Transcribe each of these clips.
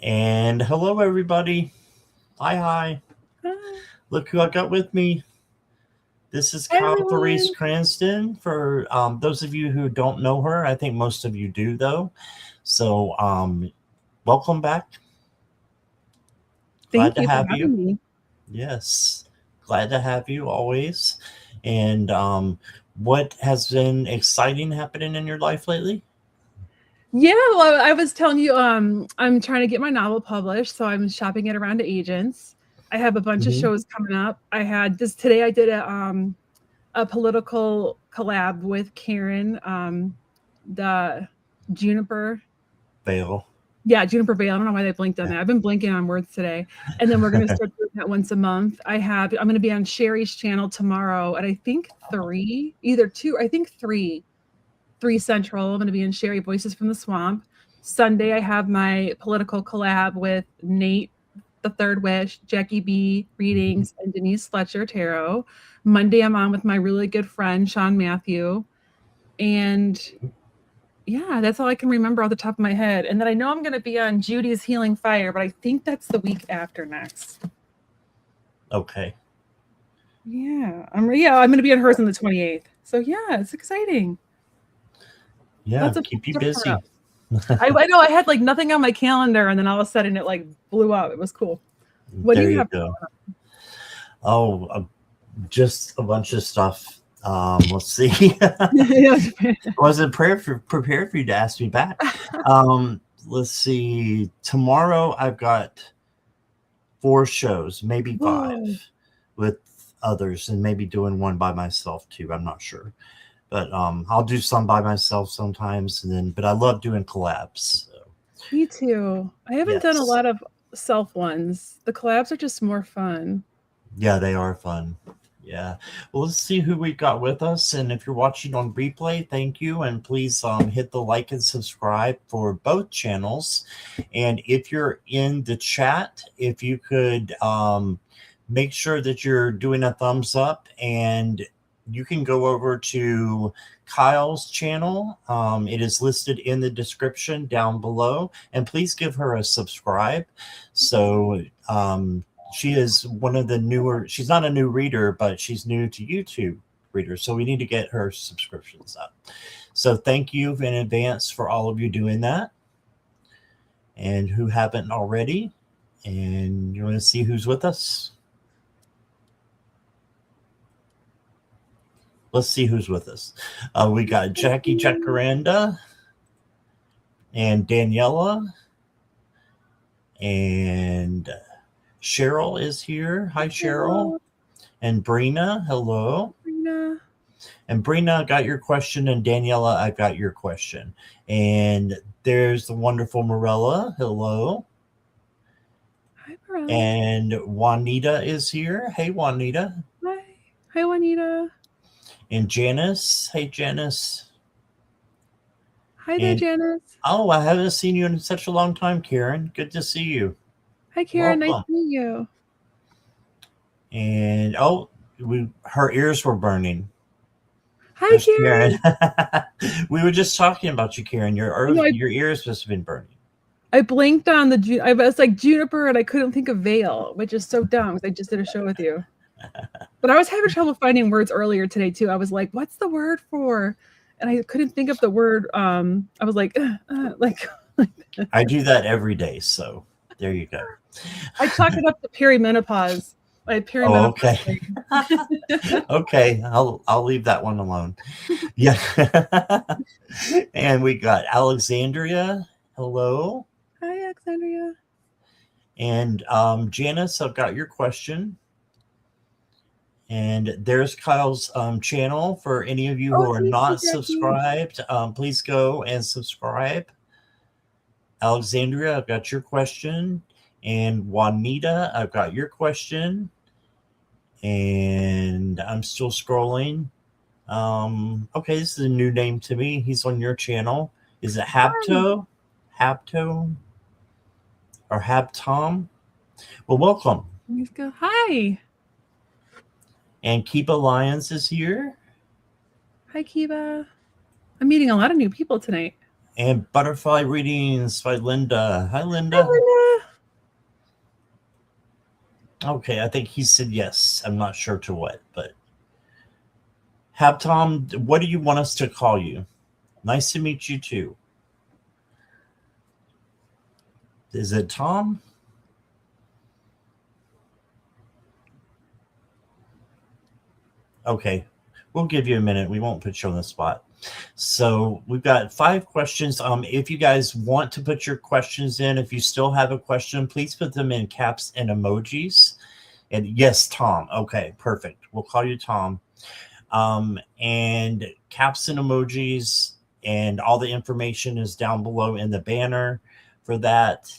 And hello, everybody. Hi. Hi, Look who I got with me. This is Kyle Therese everyone. Cranston. For those of you who don't know her, I think most of you do, though. So, welcome back. Glad Thank to you for have you. having me. Yes, glad to have you always. And what has been exciting happening in your life lately? Yeah, well, I was telling you, I'm trying to get my novel published, so I'm shopping it around to agents. I have a bunch of Mm-hmm. shows coming up. I had this today. I did a political collab with Karen, the Juniper. Vale. Yeah, Juniper Vale. I don't know why they blinked on Yeah. that. I've been blinking on words today. And then we're gonna start doing that once a month. I'm gonna be on Sherry's channel tomorrow at I think three, either two, I think three central. I'm gonna be in Sherry Voices from the Swamp. Sunday I have my political collab with Nate the Third Wish, Jackie B Mhm. readings, and Denise Fletcher tarot. Monday I'm on with my really good friend Sean Matthew. And yeah, that's all I can remember off the top of my head. And then I know I'm going to be on Judy's Healing Fire, but I think that's the week after next. Okay. I'm going to be on hers on the 28th. So yeah, it's exciting. Yeah, Lots of fun keep you stuff coming busy. up. I know I had like nothing on my calendar, and then all of a sudden it like blew up. It was cool. What do There you you have? go. Oh, just a bunch of stuff. Let's see. Wasn't prepared for you to ask me back. Let's see. Tomorrow I've got 4 shows, maybe five, Whoa. with others, and maybe doing one by myself too. I'm not sure, but I'll do some by myself sometimes, and then. But I love doing collabs. So, Me too. I haven't done a yes, lot of self ones. The collabs are just more fun. yeah, they are fun. Yeah. Well, let's see who we got with us. And if you're watching on replay, thank you. And please hit the like and subscribe for both channels. And if you're in the chat, if you could make sure that you're doing a thumbs up, and you can go over to Kyle's channel. It is listed in the description down below. And please give her a subscribe. So, she is one of the newer, she's not a new reader, but she's new to YouTube readers. So we need to get her subscriptions up. So thank you in advance for all of you doing that, and who haven't already. And you want to see who's with us? Let's see who's with us. We got Jackie Jacaranda and Daniela, and Cheryl is here. Hi, Cheryl. Hello, And Brina, hello. Sabrina. And Brina, got your question, and Daniela, I've got your question. And there's the wonderful Morella. Hello. Hi, Morella. And Juanita is here. Hey, Juanita. Hi. Hi, Juanita. And Janice. Hey, Janice. Hi there, And Janice. oh, I haven't seen you in such a long time, Karen. Good to see you. Hi, Karen. Nice Welcome. to meet you. And oh, her ears were burning. Hi, There's Karen. Karen. We were just talking about you, Karen. I know Your ears must have been burning. I blinked on I was like Juniper and I couldn't think of Vale, which is so dumb because I just did a show with you. But I was having trouble finding words earlier today too. I was like, what's the word for? And I couldn't think of the word. I was like, like I do that every day. So there you go. I chalk it up to perimenopause. My Oh, perimenopause okay. thing. Okay, I'll leave that one alone. Yeah. And we got Alexandria. Hello. Hi, Alexandria. And Janice, I've got your question. And there's Kyle's channel. For any of you Oh, who are thank you, not Jackie. subscribed, please go and subscribe. Alexandria, I've got your question. And Juanita, I've got your question. And I'm still scrolling. Okay, this is a new name to me. He's on your channel. Is it Hi. Habto? Habto? Or Habtom? Well, welcome. Let's go. Hi. And Keepa Lyons is here. Hi, Kiva. I'm meeting a lot of new people tonight. And butterfly readings by Linda. Hi, Linda. Hi, Linda. Okay, I think he said yes. I'm not sure to what, but have Tom. What do you want us to call you? Nice to meet you too. Is it Tom? Okay, we'll give you a minute. We won't put you on the spot. So we've got 5 questions. If you guys want to put your questions in, if you still have a question, please put them in caps and emojis. And yes, Tom. Okay, perfect. We'll call you Tom. And caps and emojis, and all the information is down below in the banner for that.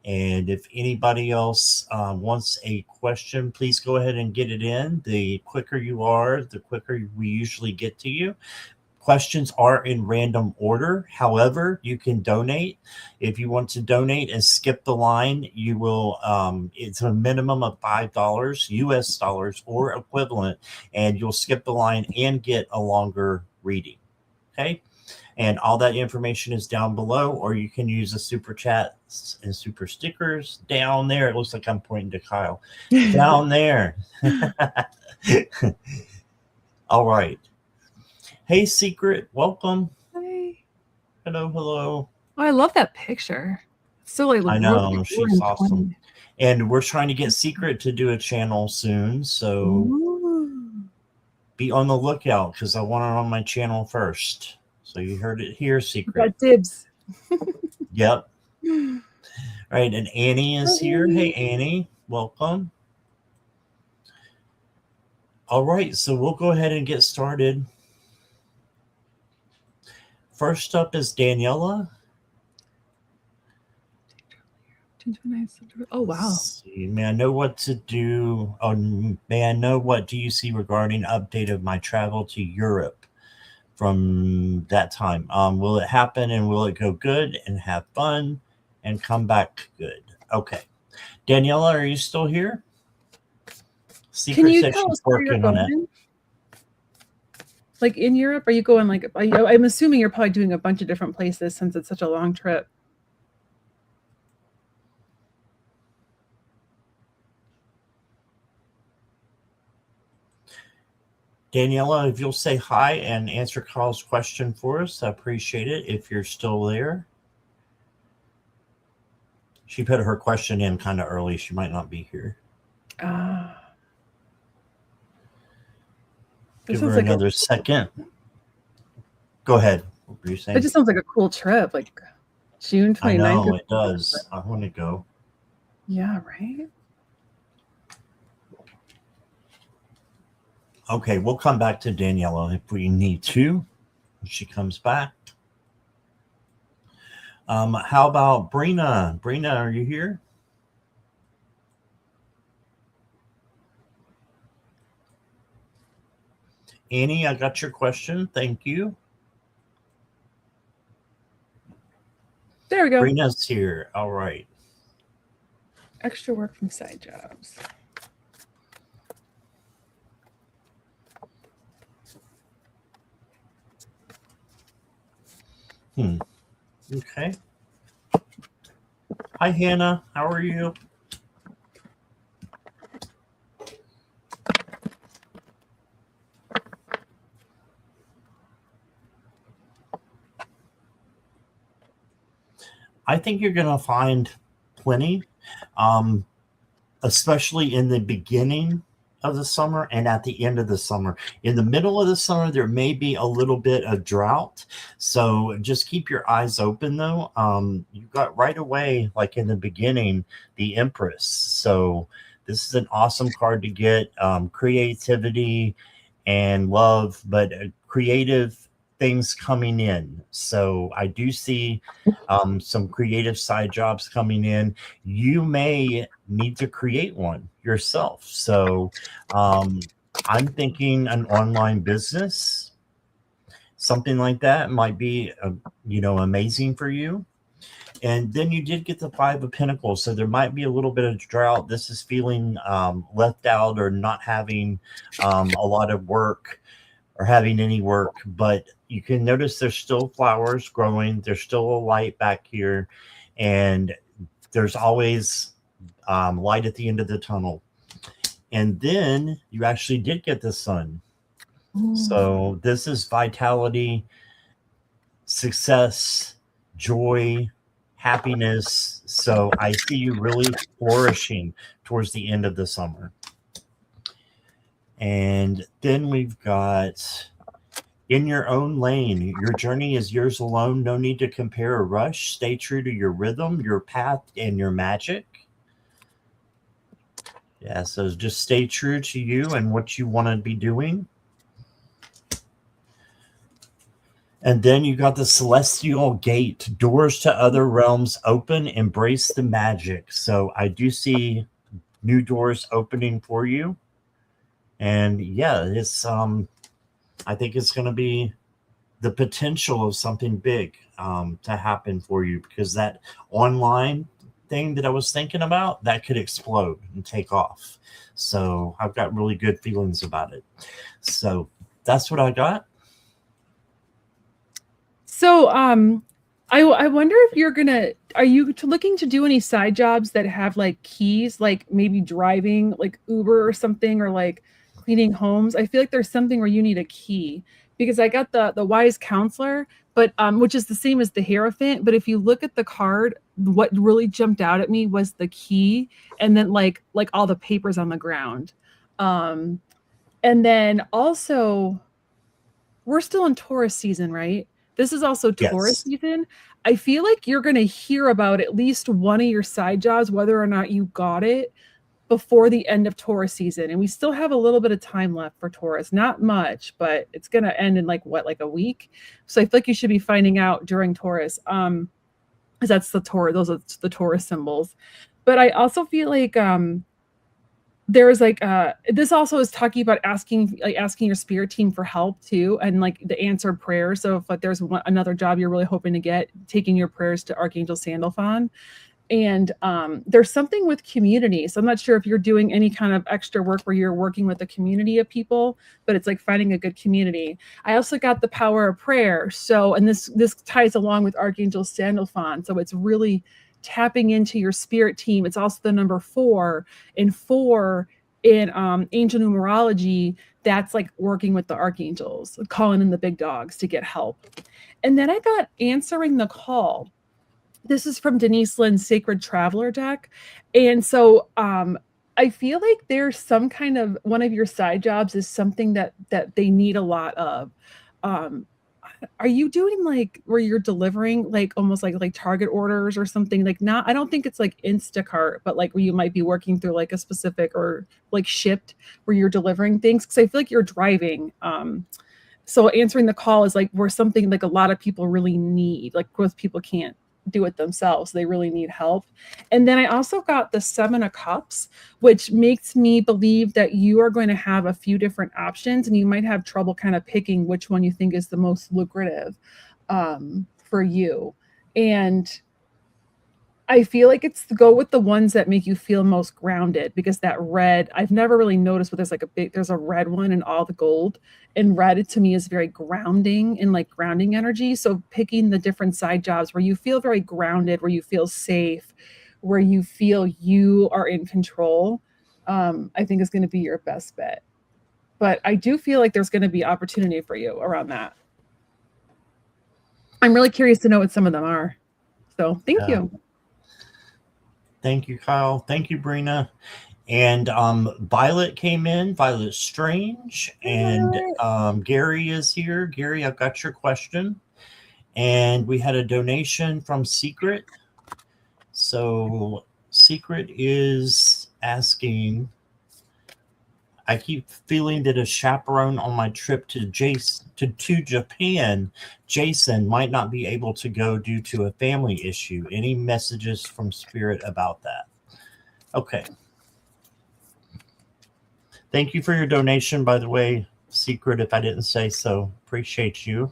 And if anybody else wants a question, please go ahead and get it in. The quicker you are, the quicker we usually get to you. Questions are in random order. However, you can donate. If you want to donate and skip the line, you will, it's a minimum of $5 US dollars or equivalent, and you'll skip the line and get a longer reading. Okay. And all that information is down below, or you can use the super chats and super stickers down there. It looks like I'm pointing to Kyle. Down there. All right. Hey, Secret. Welcome. Hi. Hello, hello. Oh, I love that picture. So like, I know. really She's awesome. And we're trying to get Secret to do a channel soon. So Ooh. be on the lookout, because I want her on my channel first. So you heard it here, Secret. Got dibs. Yep. All right. And Annie is here. Hey, Annie. Welcome. All right. So we'll go ahead and get started. First up is Daniela. Oh, wow. May I know what to do? May I know what do you see regarding update of my travel to Europe from that time? Will it happen, and will it go good and have fun and come back good? Okay. Daniela, are you still here? Can you tell us where you're going? Like in Europe, are you going like, I'm assuming you're probably doing a bunch of different places since it's such a long trip. Daniela, if you'll say hi and answer Carl's question for us, I appreciate it if you're still there. She put her question in kind of early. She might not be here. Give her like another second. Go ahead. What were you saying? It just sounds like a cool trip, like June 29th. I know, it does. I want to go. Yeah, right? Okay, we'll come back to Daniela if we need to when she comes back. How about Brina? Brina, are you here? Annie, I got your question. Thank you. There we go. Brina's here. All right. Extra work from side jobs. Okay. Hi, Hannah. How are you? I think you're going to find plenty, especially in the beginning of the summer and at the end of the summer. In the middle of the summer, there may be a little bit of drought. So just keep your eyes open, though. You got right away, like in the beginning, the Empress. So this is an awesome card to get. Creativity and love, but creative things coming in. So I do see some creative side jobs coming in. You may need to create one yourself. So I'm thinking an online business, something like that might be, amazing for you. And then you did get the 5 of Pentacles. So there might be a little bit of drought. This is feeling left out or not having a lot of work or having any work. But, you can notice there's still flowers growing. There's still a light back here, and there's always light at the end of the tunnel. And then you actually did get the sun. So this is vitality, success, joy, happiness. So I see you really flourishing towards the end of the summer. And then we've got in your own lane. Your journey is yours alone. No need to compare or rush. Stay true to your rhythm, your path, and your magic. Yeah, so just stay true to you and what you want to be doing. And then you got the celestial gate, doors to other realms open, embrace the magic. So I do see new doors opening for you. And yeah, it's I think it's going to be the potential of something big to happen for you, because that online thing that I was thinking about, that could explode and take off. So I've got really good feelings about it. So that's what I got. So, I wonder if are you looking to do any side jobs that have like keys, like maybe driving, like Uber or something, or like cleaning homes? I feel like there's something where you need a key, because I got the wise counselor, but which is the same as the Hierophant. But if you look at the card, what really jumped out at me was the key, and then like all the papers on the ground. And then also, we're still in Taurus season, right? This is also Taurus season. I feel like you're going to hear about at least one of your side jobs, whether or not you got it, before the end of Taurus season. And we still have a little bit of time left for Taurus. Not much, but it's going to end in like a week. So I feel like you should be finding out during Taurus. Because that's the Taurus, those are the Taurus symbols. But I also feel like there's like this also is talking about asking your spirit team for help too, and like the answered prayers. So if like there's another job you're really hoping to get, taking your prayers to Archangel Sandalphon. And there's something with community. So I'm not sure if you're doing any kind of extra work where you're working with a community of people, but it's like finding a good community. I also got the power of prayer. So, and this ties along with Archangel Sandalphon. So it's really tapping into your spirit team. It's also the number 4, and 4 in angel numerology, that's like working with the archangels, calling in the big dogs to get help. And then I got answering the call. This is from Denise Lynn's Sacred Traveler deck. And so I feel like there's some kind of, one of your side jobs is something that they need a lot of. Are you doing like where you're delivering like almost like Target orders or something? Like, not, I don't think it's like Instacart, but like where you might be working through like a specific, or like Shipped, where you're delivering things. Cause I feel like you're driving. So answering the call is like where something like a lot of people really need, like most people can't do it themselves. They really need help. And then I also got the 7 of Cups, which makes me believe that you are going to have a few different options, and you might have trouble kind of picking which one you think is the most lucrative for you. And I feel like it's to go with the ones that make you feel most grounded, because that red, I've never really noticed, but there's like there's a red one in all the gold, and red to me is very grounding and like grounding energy. So picking the different side jobs where you feel very grounded, where you feel safe, where you feel you are in control, I think is going to be your best bet. But I do feel like there's going to be opportunity for you around that. I'm really curious to know what some of them are. So thank you. Thank you, Kyle. Thank you, Brina. And Violet came in, Violet Strange, and Gary is here. Gary, I've got your question. And we had a donation from Secret. So Secret is asking, I keep feeling that a chaperone on my trip to Japan, Jason, might not be able to go due to a family issue. Any messages from Spirit about that? Okay. Thank you for your donation, by the way, Secret, if I didn't say so. Appreciate you.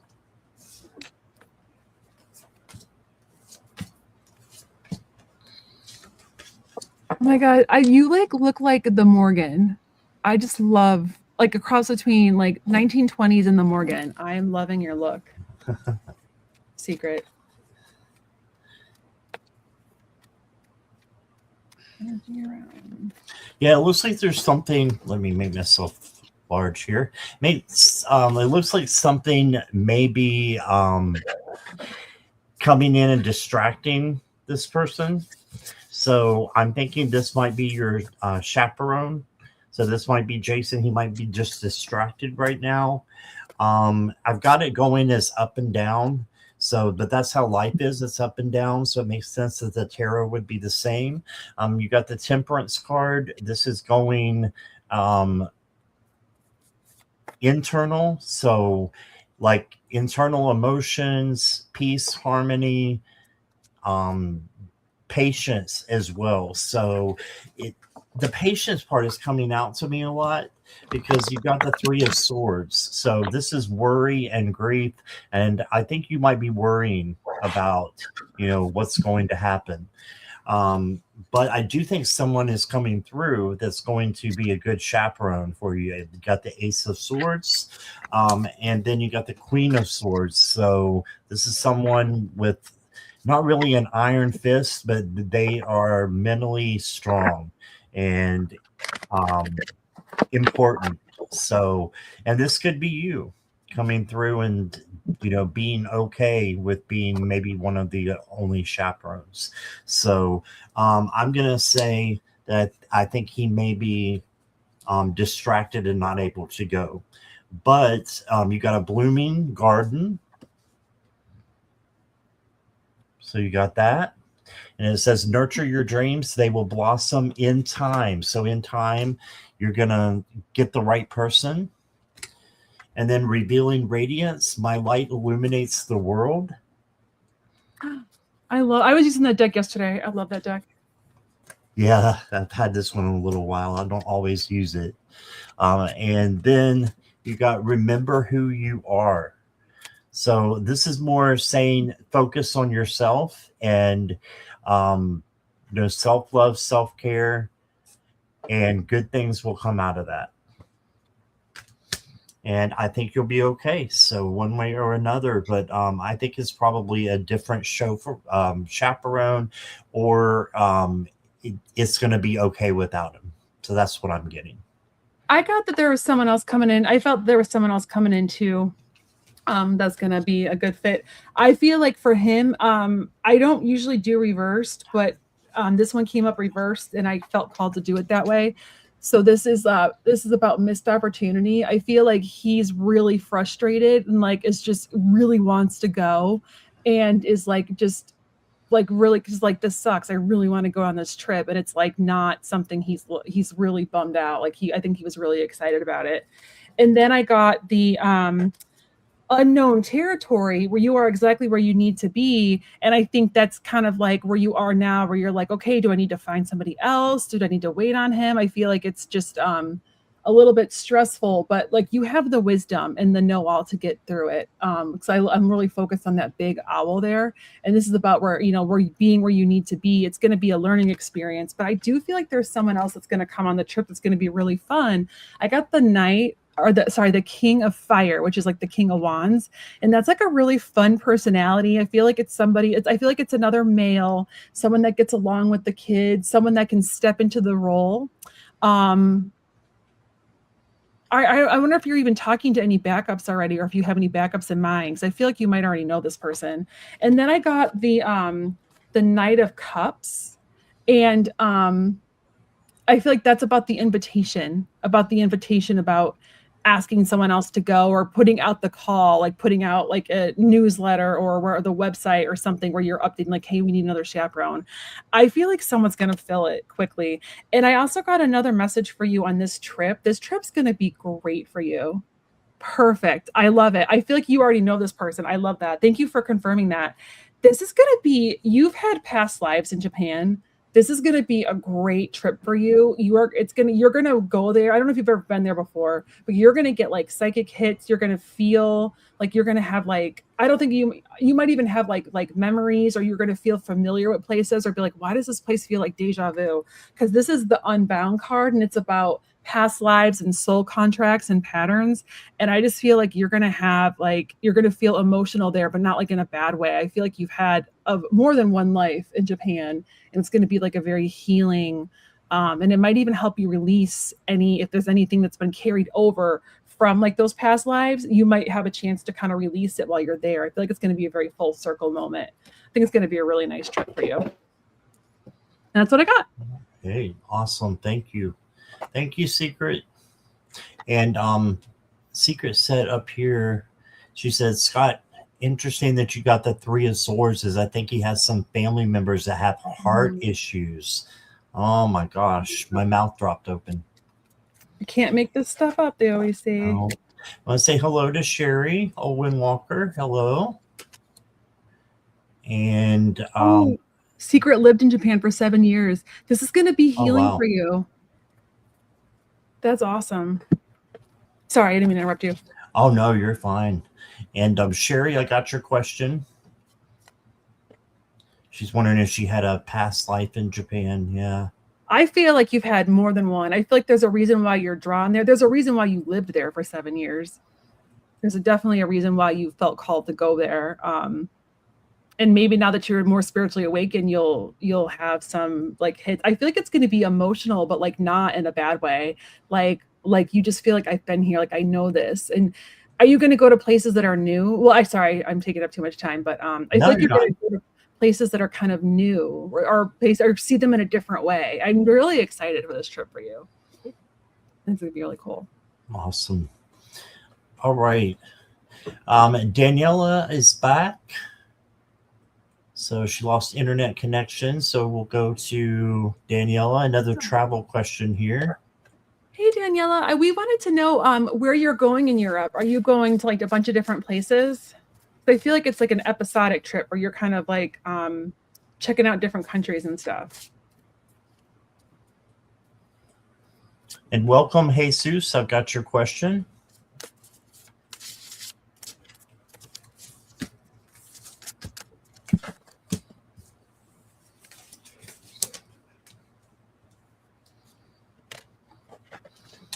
Oh my God, you like look like the Morgan. I just love like a cross between like 1920s and the Morgan. I am loving your look. Secret. Energy around. Yeah, it looks like there's something. Let me make myself large here. It looks like something maybe coming in and distracting this person. So I'm thinking this might be your chaperone. So this might be Jason. He might be just distracted right now. I've got it going as up and down. So, but that's how life is. It's up and down. So it makes sense that the tarot would be the same. You got the Temperance card. This is going internal. So like internal emotions, peace, harmony, patience as well. So the patience part is coming out to me a lot because you've got the Three of Swords. So this is worry and grief. And I think you might be worrying about, what's going to happen. But I do think someone is coming through that's going to be a good chaperone for you. You got the Ace of Swords, and then you got the Queen of Swords. So this is someone with not really an iron fist, but they are mentally strong and important. So, and this could be you coming through and being okay with being maybe one of the only chaperones. So I'm gonna say that I think he may be distracted and not able to go. But you got a blooming garden. So you got that. And it says, nurture your dreams. They will blossom in time. So in time, you're going to get the right person. And then revealing radiance. My light illuminates the world. I was using that deck yesterday. I love that deck. Yeah, I've had this one a little while. I don't always use it. And then you got remember who you are. So this is more saying focus on yourself and self-love, self-care, and good things will come out of that. And I think you'll be okay. So one way or another, but I think it's probably a different show for chaperone, or it's going to be okay without him. So that's what I'm getting. I got that there was someone else coming in. I felt there was someone else coming in too. That's gonna be a good fit. I feel like for him, I don't usually do reversed, but this one came up reversed, and I felt called to do it that way. So this is about missed opportunity. I feel like he's really frustrated and like is just really wants to go, and is like just like really because like this sucks. I really want to go on this trip, and it's like not something he's really bummed out. Like I think he was really excited about it. And then I got the unknown territory where you are exactly where you need to be. And I think that's kind of like where you are now, where you're like, okay, do I need to find somebody else? Do I need to wait on him? I feel like it's just a little bit stressful, but like you have the wisdom and the know-all to get through it. Because I'm really focused on that big owl there. And this is about where, where being where you need to be. It's going to be a learning experience, but I do feel like there's someone else that's going to come on the trip that's going to be really fun. I got the Knight, or the King of Fire, which is like the King of Wands. And that's like a really fun personality. I feel like it's I feel like it's another male, someone that gets along with the kids, someone that can step into the role. I wonder if you're even talking to any backups already, or if you have any backups in mind, because I feel like you might already know this person. And then I got the Knight of Cups, and I feel like that's about the invitation, about asking someone else to go, or putting out the call, like putting out like a newsletter or where the website or something where you're updating like, hey, we need another chaperone. I feel like someone's going to fill it quickly. And I also got another message for you on this trip. This trip's going to be great for you. Perfect. I love it. I feel like you already know this person. I love that. Thank you for confirming that. This is going to be, you've had past lives in Japan. This is going to be a great trip for you. You're going to go there. I don't know if you've ever been there before, but you're going to get like psychic hits. You're going to feel like you're going to have like, I don't think you might even have like memories, or you're going to feel familiar with places, or be like, why does this place feel like deja vu? Because this is the Unbound card, and it's about past lives and soul contracts and patterns. And I just feel like you're going to have like, you're going to feel emotional there, but not like in a bad way. I feel like you've had more than one life in Japan, and it's going to be like a very healing, and it might even help you release if there's anything that's been carried over from like those past lives. You might have a chance to kind of release it while you're there. I feel like it's going to be a very full circle moment. I think it's going to be a really nice trip for you. And that's what I got. Hey, awesome. Thank you. Thank you, Secret. And Secret said up here, she said, Scott, interesting that you got the Three of Swords, as I think he has some family members that have heart issues. Oh my gosh, my mouth dropped open. You can't make this stuff up, they always say. Oh. I want to say hello to Sherry Owen Walker. Hello. And Secret lived in Japan for 7 years. This is going to be healing for you. That's awesome. Sorry, I didn't mean to interrupt you. Oh, no, you're fine. And Sherry, I got your question. She's wondering if she had a past life in Japan. Yeah. I feel like you've had more than one. I feel like there's a reason why you're drawn there. There's a reason why you lived there for 7 years. There's definitely a reason why you felt called to go there. And maybe now that you're more spiritually awakened, you'll have some like hits. I feel like it's going to be emotional, but like not in a bad way. Like you just feel like I've been here, like I know this. And are you going to go to places that are new? Well, I'm taking up too much time, but I feel like you're going to go to places that are kind of new or see them in a different way. I'm really excited for this trip for you. It's going to be really cool. Awesome. All right. Daniela is back. So she lost internet connection. So we'll go to Daniela. Another travel question here. Hey, Daniela, we wanted to know where you're going in Europe. Are you going to like a bunch of different places? I feel like it's like an episodic trip where you're kind of like checking out different countries and stuff. And welcome, Jesus. I've got your question.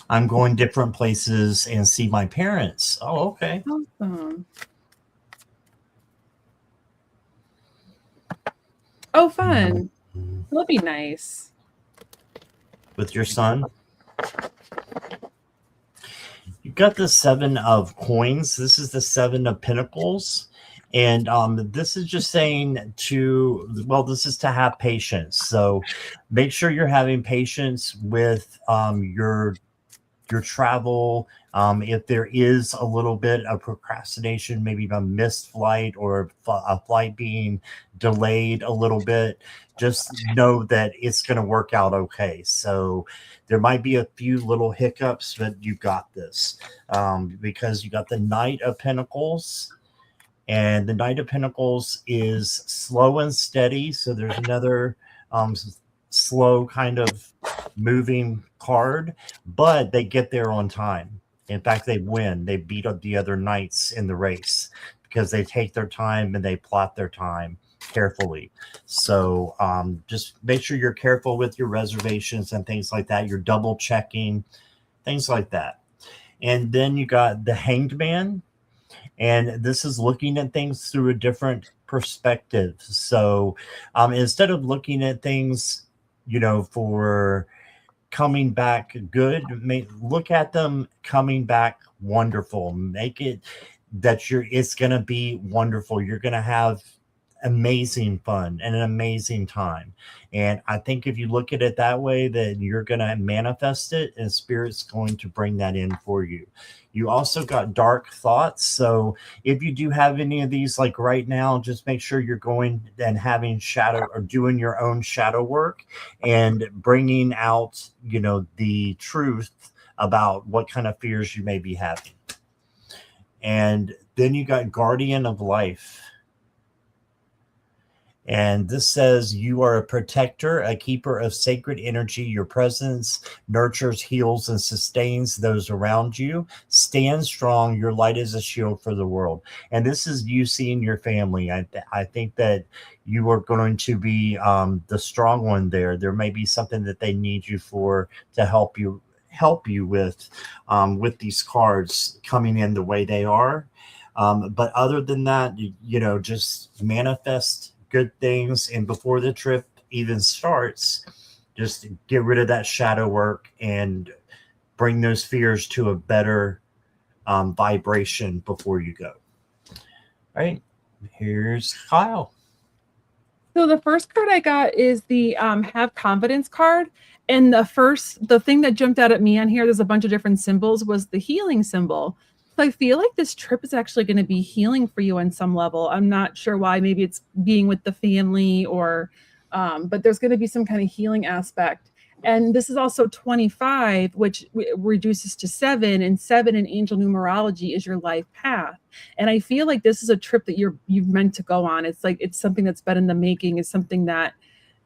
I'm going different places and see my parents. Oh, okay. Awesome. Oh, fun. That'll be nice. With your son? You got the 7 of coins. This is the 7 of pentacles. And this is just saying this is to have patience. So make sure you're having patience with your travel. If there is a little bit of procrastination, maybe a missed flight or a flight being delayed a little bit, just know that it's going to work out okay. So there might be a few little hiccups, but you got this, because you got the Knight of Pentacles. And the Knight of Pentacles is slow and steady. So there's another slow kind of moving card, but they get there on time. In fact, they win. They beat up the other knights in the race because they take their time and they plot their time carefully. So just make sure you're careful with your reservations and things like that. You're double checking, things like that. And then you got the Hanged Man. And this is looking at things through a different perspective. So instead of looking at things, for coming back good, look at them coming back wonderful. Make it that it's going to be wonderful. You're going to have amazing fun and an amazing time. And I think if you look at it that way, then you're going to manifest it, and Spirit's going to bring that in for you. You also got dark thoughts. So if you do have any of these, like right now, just make sure you're going and having shadow or doing your own shadow work and bringing out, the truth about what kind of fears you may be having. And then you got Guardian of Life. And this says you are a protector, a keeper of sacred energy. Your presence nurtures, heals, and sustains those around you. Stand strong. Your light is a shield for the world. And this is you seeing your family. I think that you are going to be the strong one there. There may be something that they need you for to help help you with these cards coming in the way they are. But other than that, just manifest good things. And before the trip even starts, just get rid of that shadow work and bring those fears to a better vibration before you go. All right, here's Kyle. So the first card I got is the have confidence card. And the thing that jumped out at me on here, there's a bunch of different symbols, was the healing symbol. So I feel like this trip is actually going to be healing for you on some level. I'm not sure why. Maybe it's being with the family or, but there's going to be some kind of healing aspect. And this is also 25, which reduces to 7, and 7 in angel numerology is your life path. And I feel like this is a trip that you've meant to go on. It's like it's something that's been in the making. It's something that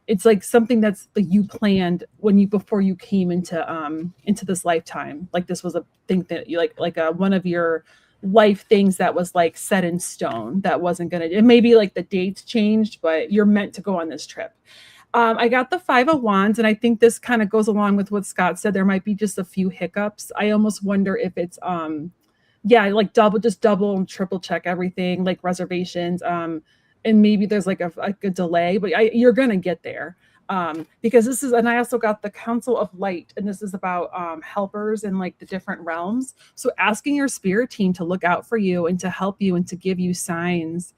it's like something that's like you planned before you came into this lifetime. Like this was a thing that you like one of your life things that was like set in stone that wasn't gonna. It may be like the dates changed, but you're meant to go on this trip. I got the 5 of Wands, and I think this kind of goes along with what Scott said. There might be just a few hiccups. I almost wonder if it's like double and triple check everything, like reservations. And maybe there's like a delay, but you're gonna get there. Because this is, and I also got the Council of Light, and this is about helpers in like the different realms. So asking your spirit team to look out for you and to help you and to give you signs.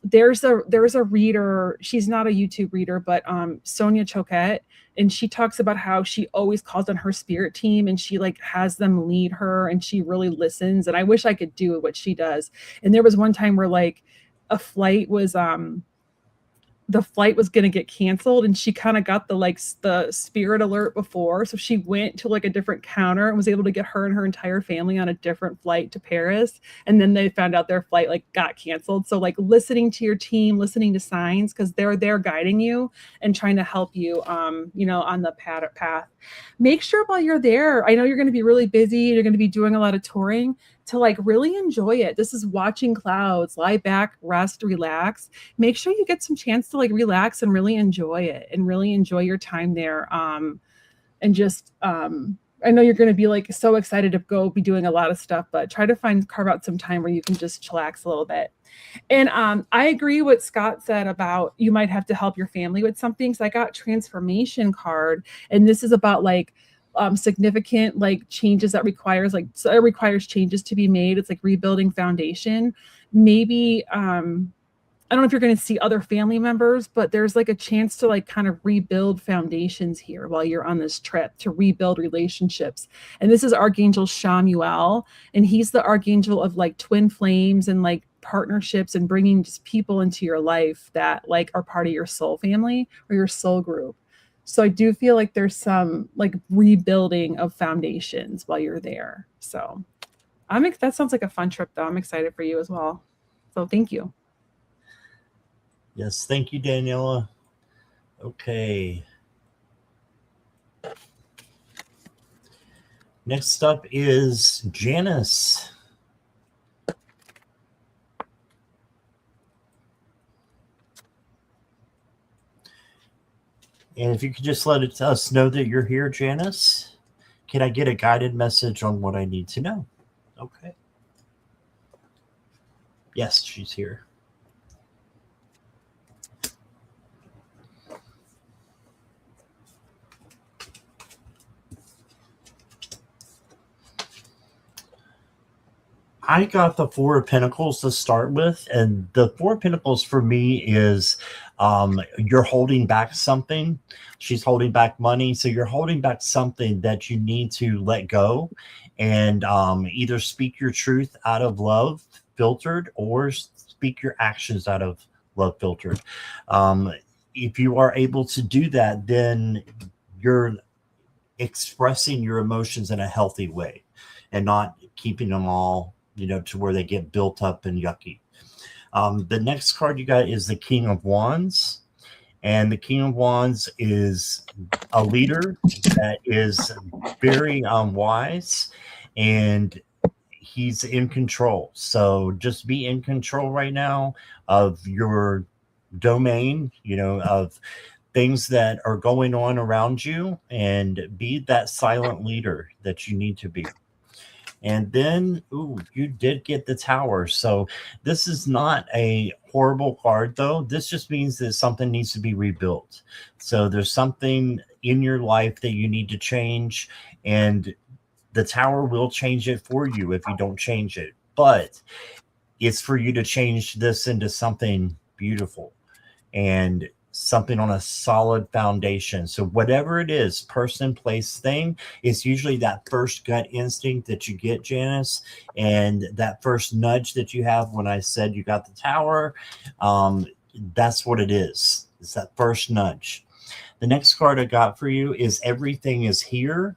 There's a reader, she's not a YouTube reader, but Sonia Choquette, and she talks about how she always calls on her spirit team and she like has them lead her and she really listens. And I wish I could do what she does. And there was one time where like a flight was the flight was going to get canceled, and she kind of got the spirit alert before. So she went to like a different counter and was able to get her and her entire family on a different flight to Paris. And then they found out their flight like got canceled. So like listening to your team, listening to signs, because they're there guiding you and trying to help you, on the path. Make sure while you're there, I know you're going to be really busy. You're going to be doing a lot of touring, to like really enjoy it. This is watching clouds, lie back, rest, relax. Make sure you get some chance to like relax and really enjoy it and really enjoy your time there. And just, I know you're going to be like so excited to go be doing a lot of stuff, but try to carve out some time where you can just chillax a little bit. And I agree what Scott said about you might have to help your family with something. So I got transformation card, and this is about like significant like changes that requires changes to be made. It's like rebuilding foundation. Maybe I don't know if you're going to see other family members, but there's like a chance to like kind of rebuild foundations here while you're on this trip, to rebuild relationships. And this is Archangel Shamuel, and he's the archangel of like twin flames and like partnerships and bringing just people into your life that like are part of your soul family or your soul group. So I do feel like there's some like rebuilding of foundations while you're there. So that sounds like a fun trip though. I'm excited for you as well. So thank you. Yes, thank you, Daniela. Okay. Next up is Janice. And if you could just let us know that you're here, Janice. Can I get a guided message on what I need to know? Okay. Yes, she's here. I got the Four of Pentacles to start with, and the Four of Pentacles for me is you're holding back something. She's holding back money, so you're holding back something that you need to let go, and either speak your truth out of love filtered, or speak your actions out of love filtered. If you are able to do that, then you're expressing your emotions in a healthy way and not keeping them all to where they get built up and yucky. The next card you got is the King of Wands. And the King of Wands is a leader that is very wise, and he's in control. So just be in control right now of your domain, of things that are going on around you and be that silent leader that you need to be. And then, ooh, you did get the tower. So this is not a horrible card, though. This just means that something needs to be rebuilt. So there's something in your life that you need to change, and the tower will change it for you if you don't change it. But it's for you to change this into something beautiful and something on a solid foundation. So whatever it is, person, place, thing, it's usually that first gut instinct that you get, Janice, and that first nudge that you have when I said you got the tower. That's what it is. It's that first nudge. The next card I got for you is everything is here.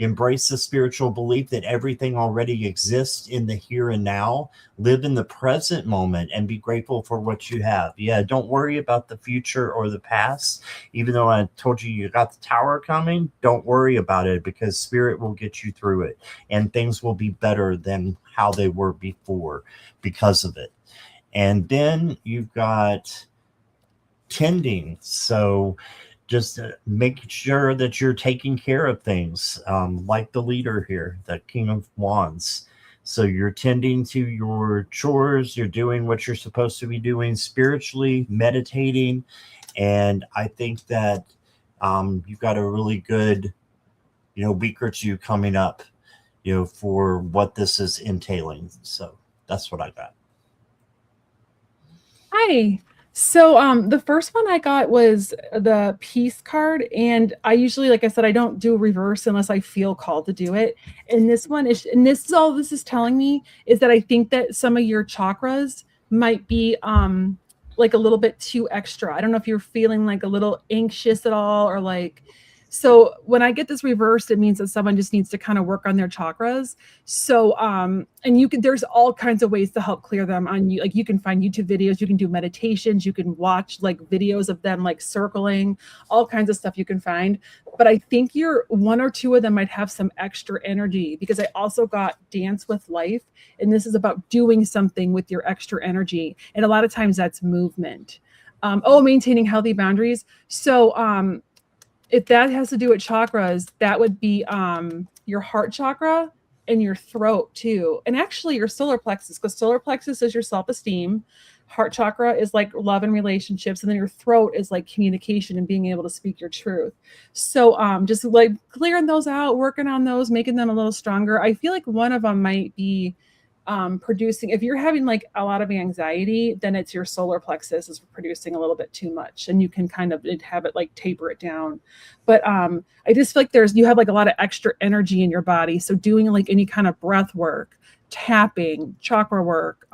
Embrace the spiritual belief that everything already exists in the here and now. Live in the present moment and be grateful for what you have. Yeah, don't worry about the future or the past. Even though I told you you got the tower coming, don't worry about it, because spirit will get you through it and things will be better than how they were before because of it. And then you've got tending. So just make sure that you're taking care of things, like the leader here, the King of Wands. So you're tending to your chores, you're doing what you're supposed to be doing spiritually, meditating. And I think that you've got a really good, week or two coming up, for what this is entailing. So that's what I got. Hi. So the first one I got was the peace card, and I usually, like I said, I don't do reverse unless I feel called to do it. And this one is, and this is all this is telling me is that I think that some of your chakras might be like a little bit too extra. I don't know if you're feeling like a little anxious at all, or like, so when I get this reversed, it means that someone just needs to kind of work on their chakras. So and you can, there's all kinds of ways to help clear them on you. Like you can find YouTube videos, you can do meditations, you can watch like videos of them like circling, all kinds of stuff you can find. But I think you're one or two of them might have some extra energy, because I also got dance with life, and this is about doing something with your extra energy. And a lot of times that's movement. Maintaining healthy boundaries. So if that has to do with chakras, that would be your heart chakra and your throat too. And actually your solar plexus, because solar plexus is your self-esteem. Heart chakra is like love and relationships. And then your throat is like communication and being able to speak your truth. So just like clearing those out, working on those, making them a little stronger. I feel like one of them might be producing, if you're having like a lot of anxiety, then it's your solar plexus is producing a little bit too much, and you can kind of have it like taper it down. But I just feel like you have like a lot of extra energy in your body. So doing like any kind of breath work, tapping, chakra work,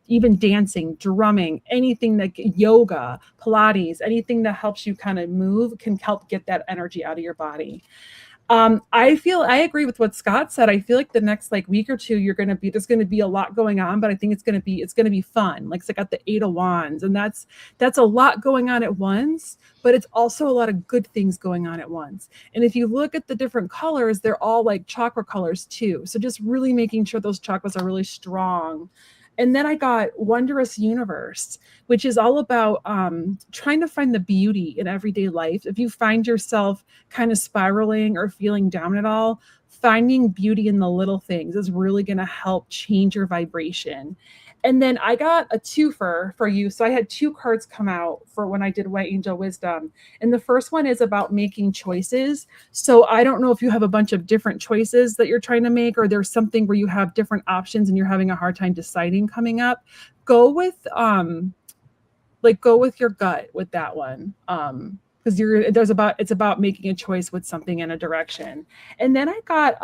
even dancing, drumming, anything that yoga, Pilates, anything that helps you kind of move can help get that energy out of your body. I agree with what Scott said. I feel like the next like week or two, there's going to be a lot going on, but I think it's going to be fun. Like, so I got the 8 of Wands, and that's a lot going on at once, but it's also a lot of good things going on at once. And if you look at the different colors, they're all like chakra colors too. So just really making sure those chakras are really strong. And then I got Wondrous Universe, which is all about trying to find the beauty in everyday life. If you find yourself kind of spiraling or feeling down at all, finding beauty in the little things is really going to help change your vibration. And then I got a twofer for you. So I had 2 cards come out for when I did White Angel Wisdom. And the first one is about making choices. So I don't know if you have a bunch of different choices that you're trying to make, or there's something where you have different options and you're having a hard time deciding coming up. Go with your gut with that one. Because it's about making a choice with something in a direction. And then I got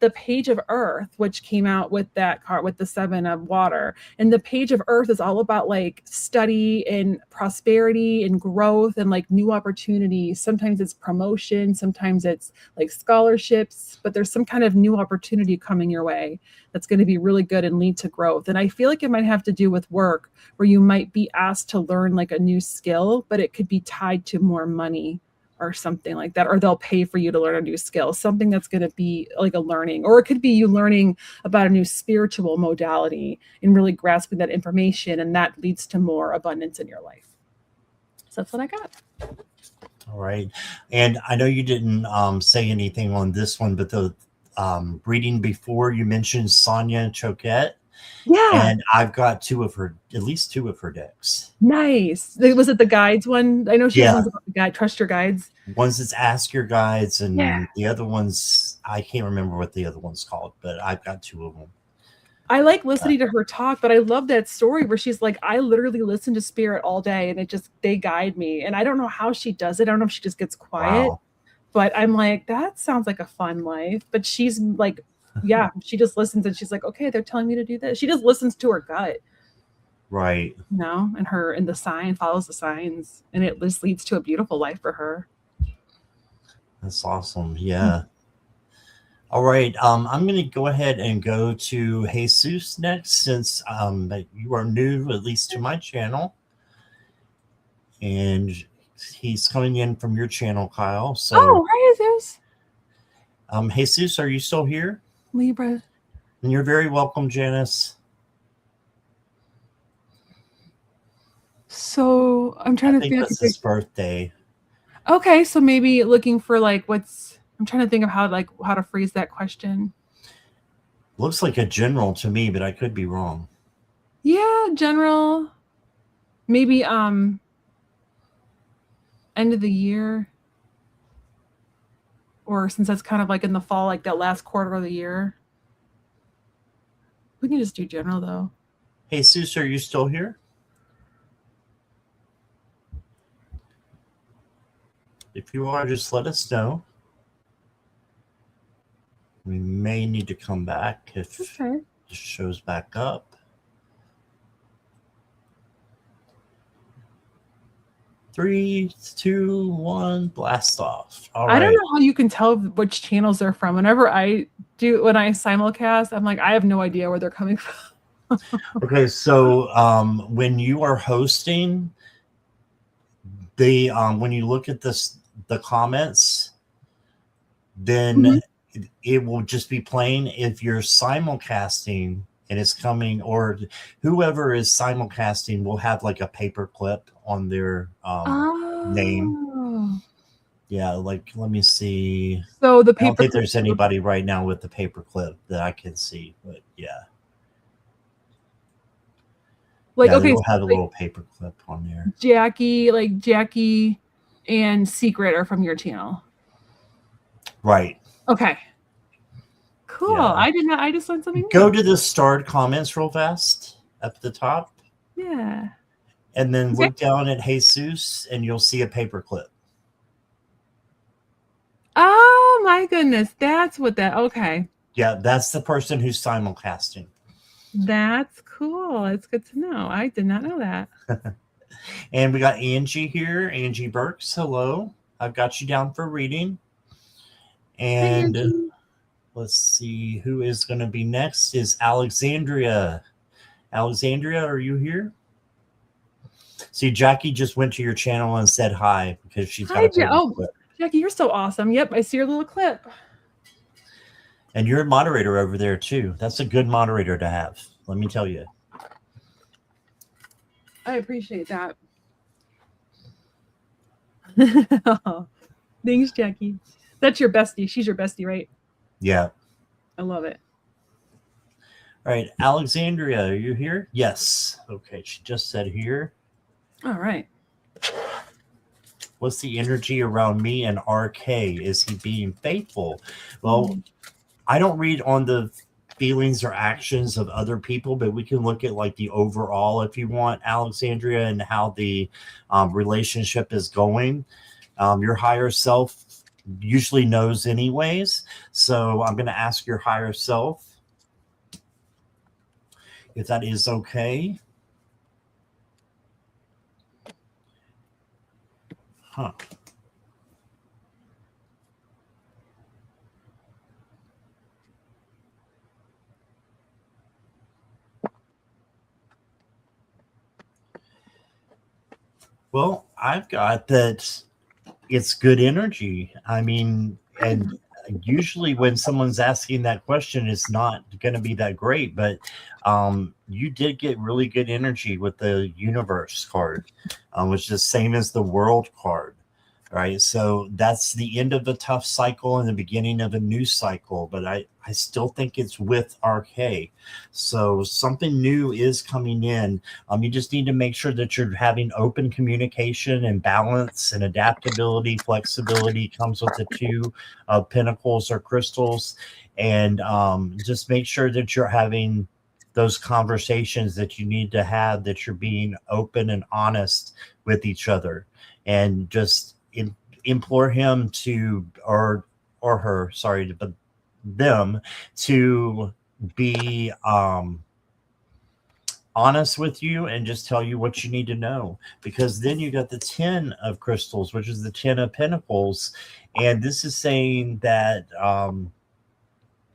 the Page of Earth, which came out with that card with the 7 of Water. And the Page of Earth is all about like study and prosperity and growth and like new opportunities. Sometimes it's promotion, sometimes it's like scholarships, but there's some kind of new opportunity coming your way that's going to be really good and lead to growth. And I feel like it might have to do with work, where you might be asked to learn like a new skill, but it could be tied to more money or something like that, or they'll pay for you to learn a new skill, something that's going to be like a learning, or it could be you learning about a new spiritual modality and really grasping that information, and that leads to more abundance in your life. So that's what I got. All right. And I know you didn't say anything on this one, but the reading before you mentioned Sonia Choquette, Yeah. and I've got at least two of her decks. Nice. Was it the guides one? I know she has Yeah. ones about the guide. Trust your guides. One's that's Ask Your Guides, Yeah. and the other one's, I can't remember what the other one's called, but I've got two of them. I like listening to her talk, but I love that story where she's like, I literally listen to spirit all day and they guide me. And I don't know how she does it. I don't know if she just gets quiet, Wow. but I'm like, that sounds like a fun life. But she's like, yeah, she just listens and she's like, okay, they're telling me to do this. She just listens to her gut. Right. You know, and the sign follows the signs, and it just leads to a beautiful life for her. That's awesome. Yeah. All right. I'm going to go ahead and go to Jesus next, since you are new, at least to my channel. And he's coming in from your channel, Kyle. So, hi, Jesus. Jesus, are you still here? Libra. And you're very welcome, Janice. So I'm trying to think that's his birthday. Okay, so maybe looking for like I'm trying to think of how to phrase that question. Looks like a general to me, but I could be wrong. Yeah, general. Maybe end of the year. Or since that's kind of like in the fall, like that last quarter of the year. We can just do general though. Jesus, are you still here? If you are, just let us know. We may need to come back if it shows back up. Three, two, one, blast off. All right. I don't know how you can tell which channels they're from. When I simulcast, I'm like, I have no idea where they're coming from. Okay, so when you are hosting, when you look at the comments, then it will just be plain. If you're simulcasting and it's coming, or whoever is simulcasting will have like a paper clip on their name. Yeah, like let me see. So the paper. I don't think there's anybody right now with the paper clip that I can see, but yeah. Like yeah, okay, we'll have a little paper clip on there. Jackie and Secret are from your channel. Right. Okay. Cool. Yeah. I just learned something new. Go to the starred comments real fast up at the top. Yeah. And then look down at Jesus and you'll see a paper clip. Oh my goodness. That's what okay. Yeah, that's the person who's simulcasting. That's cool. It's good to know. I did not know that. And we got Angie here. Angie Burks. Hello. I've got you down for reading. And let's see who is going to be next is Alexandria. Alexandria, are you here? See, Jackie just went to your channel and said hi because she's got a clip. Jackie, you're so awesome. Yep, I see your little clip. And you're a moderator over there too. That's a good moderator to have. Let me tell you. I appreciate that. Thanks, Jackie. That's your bestie. She's your bestie, right? Yeah. I love it. All right. Alexandria, are you here? Yes. Okay. She just said here. All right. What's the energy around me and RK? Is he being faithful? Well, I don't read on the feelings or actions of other people, but we can look at like the overall if you want, Alexandria, and how the relationship is going. Your higher self usually knows anyways. So I'm going to ask your higher self if that is okay. Huh. Well, I've got that it's good energy. I mean, and usually when someone's asking that question, it's not going to be that great, but you did get really good energy with the universe card, which is the same as the world card. right? So that's the end of a tough cycle and the beginning of a new cycle. But I still think it's with RK. So something new is coming in. You just need to make sure that you're having open communication and balance and adaptability, flexibility comes with the two pentacles or crystals. And just make sure that you're having those conversations that you need to have, that you're being open and honest with each other, and just implore him to, or her, sorry, but them, to be honest with you and just tell you what you need to know. Because then you got the 10 of crystals, which is the 10 of pentacles, and this is saying that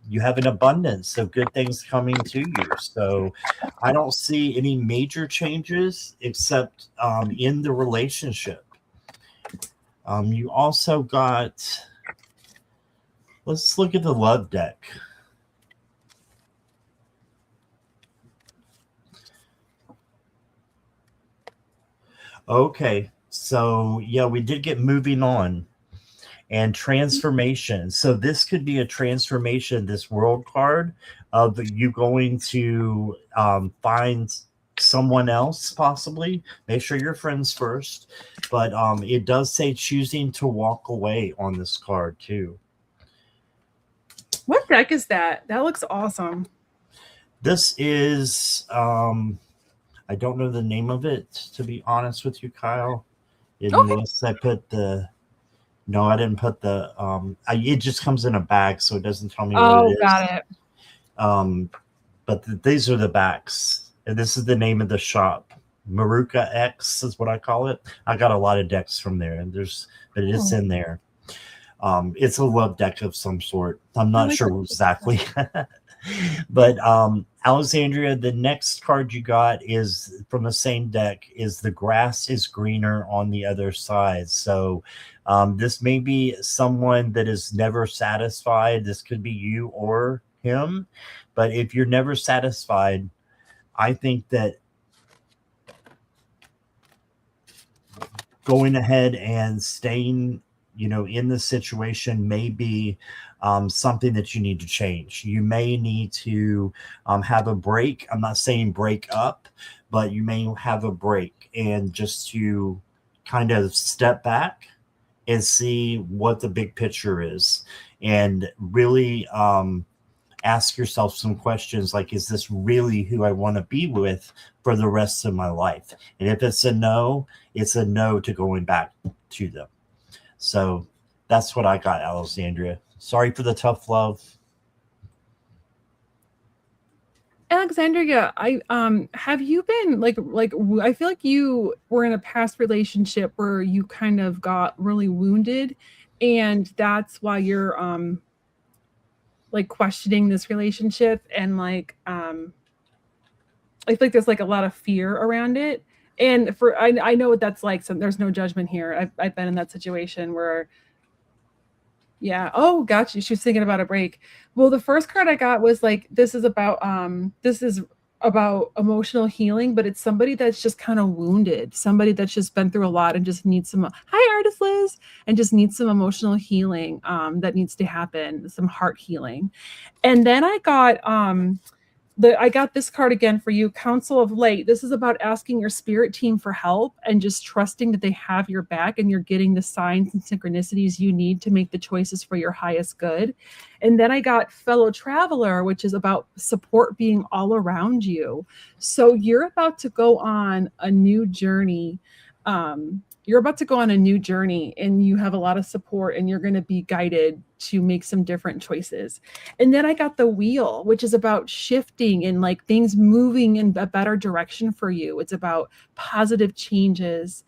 you have an abundance of good things coming to you. So I don't see any major changes except in the relationship. You also got, let's look at the love deck. Okay, so yeah, we did get moving on and transformation. So this could be a transformation, this world card, of you going to find someone else, possibly. Make sure you're friends first. But it does say choosing to walk away on this card too. What deck is that? That looks awesome. This is I don't know the name of it, to be honest with you, Kyle. Unless I put the, no, I didn't put the it just comes in a bag, so it doesn't tell me what it is. Got it. But these are the backs, and this is the name of the shop. Maruka X is what I call it. I got a lot of decks from there, and but it is in there. It's a love deck of some sort. I'm not sure exactly. But Alexandria, the next card you got is from the same deck, is the grass is greener on the other side. So this may be someone that is never satisfied. This could be you or him. But if you're never satisfied, I think that going ahead and staying, in the situation may be something that you need to change. You may need to have a break. I'm not saying break up, but you may have a break, and just to kind of step back and see what the big picture is, and really ask yourself some questions like, is this really who I want to be with for the rest of my life? And if it's a no to going back to them. So that's what I got, Alexandria. Sorry for the tough love. Alexandria, I have you been like I feel like you were in a past relationship where you kind of got really wounded, and that's why you're like questioning this relationship, and like I feel like there's like a lot of fear around it. And I know what that's like, so there's no judgment here. I've been in that situation where, yeah. Oh, gotcha. She was thinking about a break. Well, the first card I got was like, this is about emotional healing, but it's somebody that's just kind of wounded, somebody that's just been through a lot and just needs some, hi artist Liz, and just needs some emotional healing that needs to happen, some heart healing. And then I got I got this card again for you, Council of Light. This is about asking your spirit team for help and just trusting that they have your back, and you're getting the signs and synchronicities you need to make the choices for your highest good. And then I got Fellow Traveler, which is about support being all around you. So you're about to go on a new journey. You're about to go on a new journey, and you have a lot of support, and you're going to be guided to make some different choices. And then I got the Wheel, which is about shifting and like things moving in a better direction for you. It's about positive changes.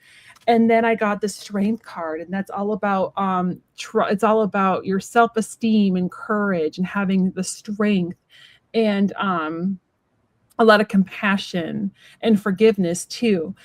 And then I got the Strength card, and that's all about it's all about your self-esteem and courage and having the strength, and a lot of compassion and forgiveness too.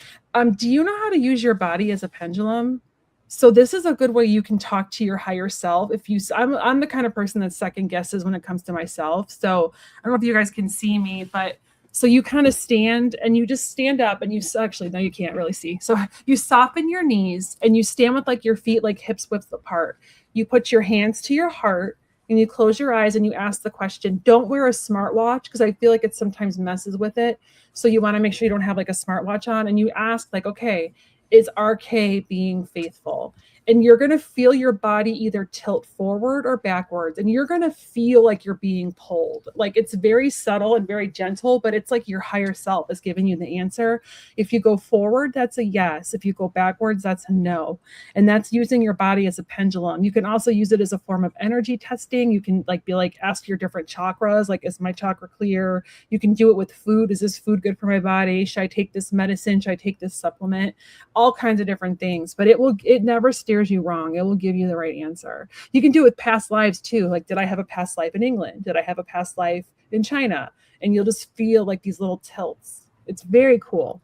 Do you know how to use your body as a pendulum? So this is a good way you can talk to your higher self. I'm the kind of person that second guesses when it comes to myself. So I don't know if you guys can see me, but So you kind of stand and you just stand up and you actually, no, you can't really see. So you soften your knees and you stand with like your feet like hips width apart. You put your hands to your heart and you close your eyes and you ask the question. Don't wear a smartwatch because I feel like it sometimes messes with it. So you want to make sure you don't have like a smartwatch on, and you ask like, okay, is RK being faithful? And you're going to feel your body either tilt forward or backwards, and you're going to feel like you're being pulled. Like it's very subtle and very gentle, but it's like your higher self is giving you the answer. If you go forward, that's a yes. If you go backwards, that's a no. And that's using your body as a pendulum. You can also use it as a form of energy testing. You can like be like, ask your different chakras, like, is my chakra clear? You can do it with food. Is this food good for my body? Should I take this medicine? Should I take this supplement? All kinds of different things, but it never steers you wrong. It will give you the right answer. You can do it with past lives too. Like, did I have a past life in England? Did I have a past life in China? And you'll just feel like these little tilts. It's very cool.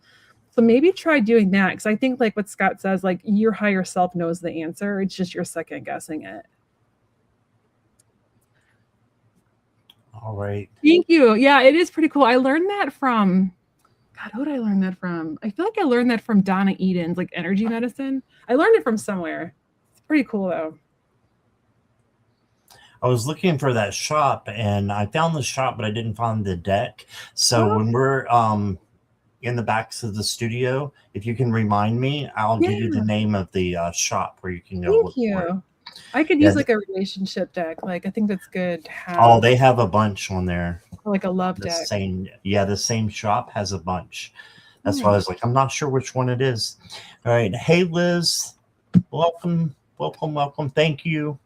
So maybe try doing that, because I think like what Scott says, like your higher self knows the answer. It's just you're second guessing it. All right. Thank you. Yeah, it is pretty cool. I learned that from God, who did I learn that from? I feel like I learned that from Donna Eden's like energy medicine. I learned it from somewhere. It's pretty cool though. I was looking for that shop and I found the shop, but I didn't find the deck. So when we're in the backs of the studio, if you can remind me, I'll give you the name of the shop where you can go look for it. I could use like a relationship deck. Like I think that's good to have. Oh, they have a bunch on there. Like a love the deck. The same shop has a bunch. That's why I was like, I'm not sure which one it is. All right. Hey, Liz. Welcome. Thank you.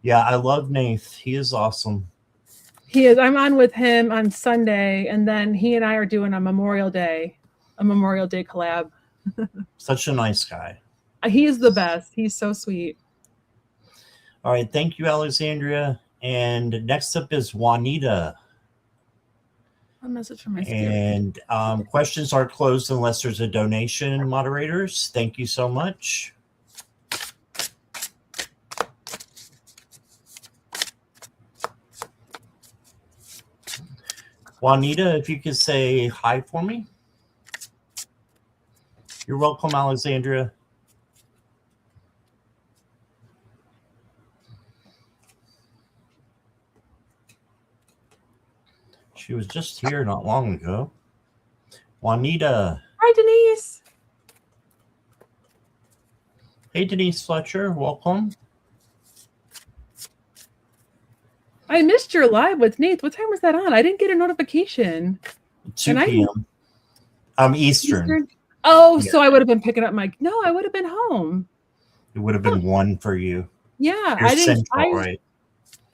Yeah, I love Nath. He is awesome. He is. I'm on with him on Sunday, and then he and I are doing a Memorial Day collab. Such a nice guy. He is the best. He's so sweet. All right. Thank you, Alexandria. And next up is Juanita. A message from my spirit. And questions are closed unless there's a donation, moderators. Thank you so much. Juanita, if you could say hi for me. You're welcome, Alexandria. She was just here not long ago. Juanita. Hi, Denise. Hey, Denise Fletcher. Welcome. I missed your live with Nate. What time was that on? I didn't get a notification. 2 p.m. Eastern. Oh, yeah. So I would have been picking up my... No, I would have been home. It would have been 1 for you. Yeah. You're central, right?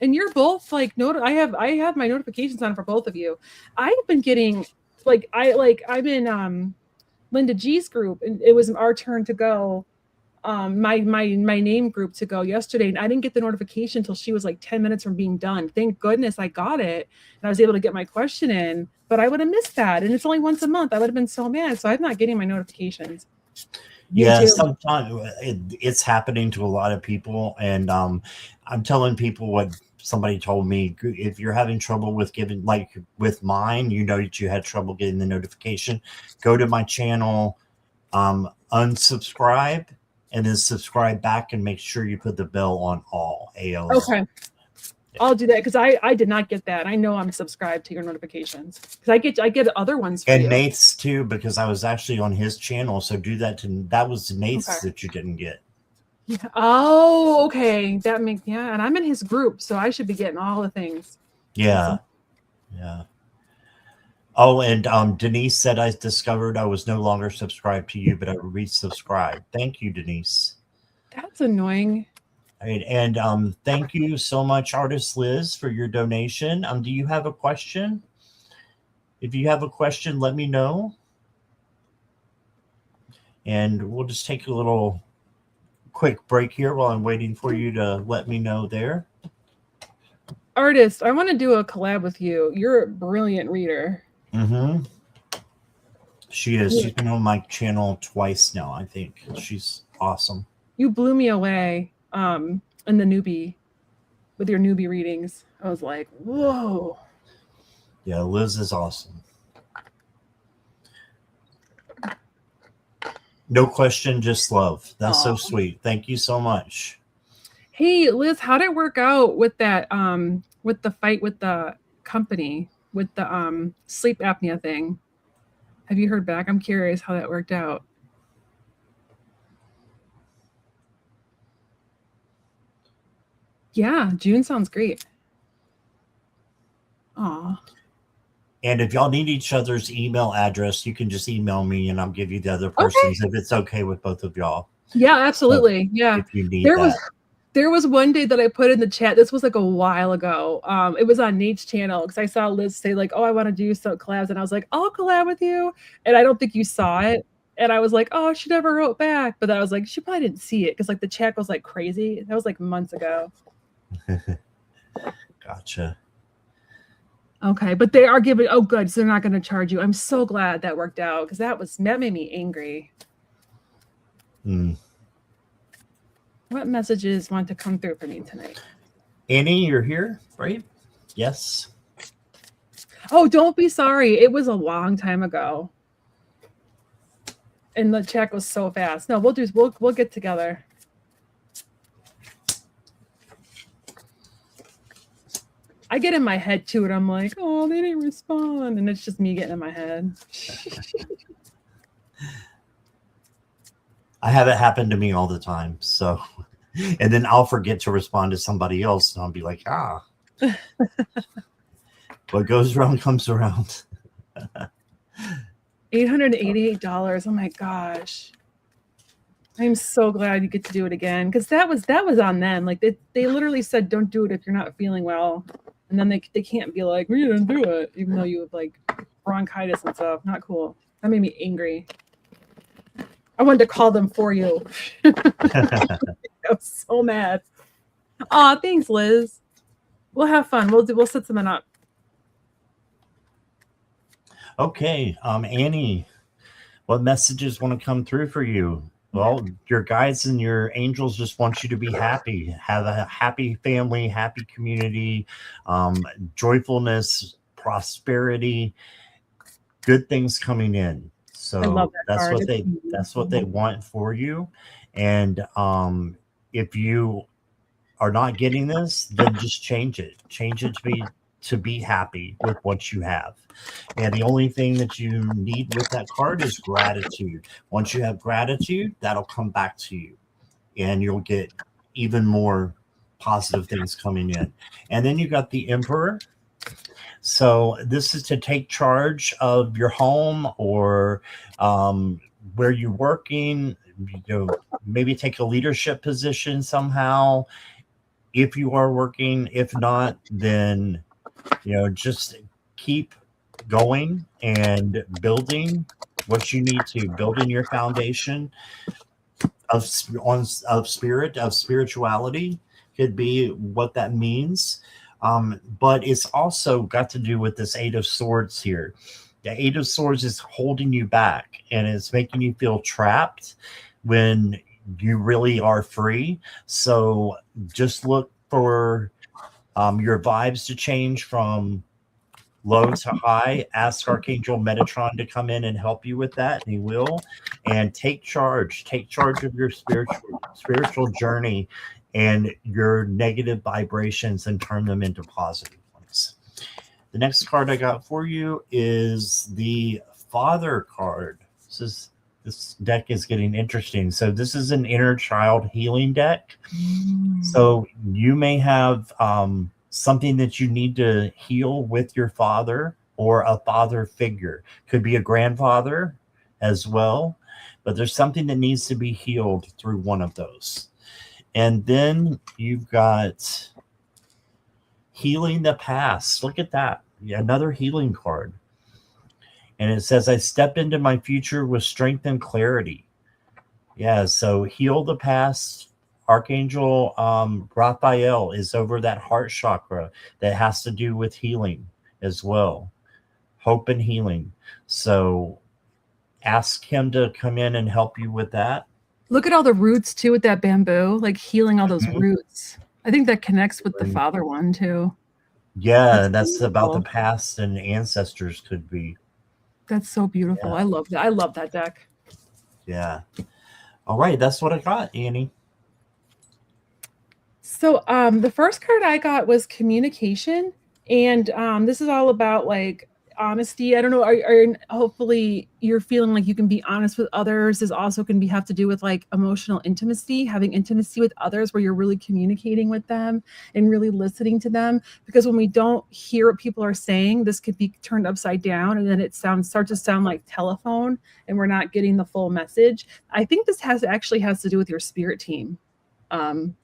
And you're both like... I have my notifications on for both of you. I've been getting... I'm in Linda G's group, and it was our turn to go. My name group to go yesterday, and I didn't get the notification until she was like 10 minutes from being done. Thank goodness I got it, and I was able to get my question in, but I would have missed that, and it's only once a month. I would have been so mad. So I'm not getting my notifications. Yeah, sometimes it's happening to a lot of people, and I'm telling people what somebody told me. If you're having trouble with giving, like with mine, you know that you had trouble getting the notification, go to my channel, unsubscribe, and then subscribe back and make sure you put the bell on all AL. Okay. I'll do that, because I did not get that. I know I'm subscribed to your notifications, because I get other ones for and you. Nate's too, because I was actually on his channel. So do that that was Nate's that you didn't get. Yeah. Oh, okay. That makes and I'm in his group, so I should be getting all the things. Yeah. Awesome. Yeah. Oh, and Denise said I discovered I was no longer subscribed to you, but I resubscribed. Thank you, Denise. That's annoying. Right, and thank you so much, Artist Liz, for your donation. Do you have a question? If you have a question, let me know. And we'll just take a little quick break here while I'm waiting for you to let me know there. Artist, I want to do a collab with you. You're a brilliant reader. Mm-hmm. She is. She's been on my channel twice now, I think. She's awesome. You blew me away in the newbie, with your newbie readings. I was like, whoa. Yeah, Liz is awesome. No question, just love. That's so Aw. sweet. Thank you so much. Hey, Liz, how'd it work out with that with the fight with the company with the sleep apnea thing? Have you heard back? I'm curious how that worked out. Yeah, June sounds great. Aw. And if y'all need each other's email address, you can just email me and I'll give you the other Okay. person's if it's okay with both of y'all. Yeah, So absolutely. Yeah. if you need There was that. there was one day that I put in the chat. This was like a while ago. It was on Nate's channel because I saw Liz say like, "Oh, I want to do some collabs," and I was like, "I'll collab with you." And I don't think you saw it. And I was like, "Oh, she never wrote back." But I was like, she probably didn't see it because like the chat was like crazy. That was like months ago. Gotcha. Okay, but they are giving. Oh, good. So they're not going to charge you. I'm so glad that worked out because that made me angry. What messages want to come through for me tonight? Annie, you're here, right? Yes. Oh, don't be sorry. It was a long time ago. And the check was so fast. No, we'll get together. I get in my head too, and I'm like, oh, they didn't respond. And it's just me getting in my head. I have it happen to me all the time. So, and then I'll forget to respond to somebody else and I'll be like, what goes around comes around. $888. Oh my gosh. I'm so glad you get to do it again because that was on them. Like they literally said, don't do it if you're not feeling well. And then they can't be like, we didn't do it, even though you have like bronchitis and stuff. Not cool. That made me angry. I wanted to call them for you. I was so mad. Aw, thanks, Liz. We'll have fun. We'll set something up. Okay. Annie, what messages want to come through for you? Well, your guides and your angels just want you to be happy, have a happy family, happy community, joyfulness, prosperity, good things coming in. I love So that card. that's what they want for you. And if you are not getting this, then just change it. Change it to be happy with what you have. And the only thing that you need with that card is gratitude. Once you have gratitude, that'll come back to you and you'll get even more positive things coming in. And then you got the Emperor. So this is to take charge of your home or where you're working, maybe take a leadership position somehow if you are working. If not, then just keep going and building what you need to, building your foundation of spirituality could be what that means. But it's also got to do with this Eight of Swords here. The Eight of Swords is holding you back and it's making you feel trapped when you really are free. So just look for your vibes to change from low to high. Ask Archangel Metatron to come in and help you with that, and he will. And take charge of your spiritual journey and your negative vibrations and turn them into positive ones. The next card I got for you is the Father card. This deck is getting interesting. So this is an inner child healing deck. So you may have something that you need to heal with your father or a father figure. Could be a grandfather as well, but there's something that needs to be healed through one of those. And then you've got healing the past. Look at that. Another healing card. And it says, I stepped into my future with strength and clarity. Yeah, so heal the past. Archangel Raphael is over that heart chakra that has to do with healing as well. Hope and healing. So ask him to come in and help you with that. Look at all the roots too with that bamboo, like healing all those roots. I think that connects with the father one too. Yeah, that's about the past and ancestors could be. That's so beautiful. Yeah. I love that. I love that deck. Yeah. All right. That's what I got, Annie. So, the first card I got was communication, and this is all about like honesty. I don't know. Hopefully you're feeling like you can be honest with others. This also can have to do with like emotional intimacy, having intimacy with others, where you're really communicating with them and really listening to them. Because when we don't hear what people are saying, this could be turned upside down, and then it starts to sound like telephone, and we're not getting the full message. I think this actually has to do with your spirit team. Um,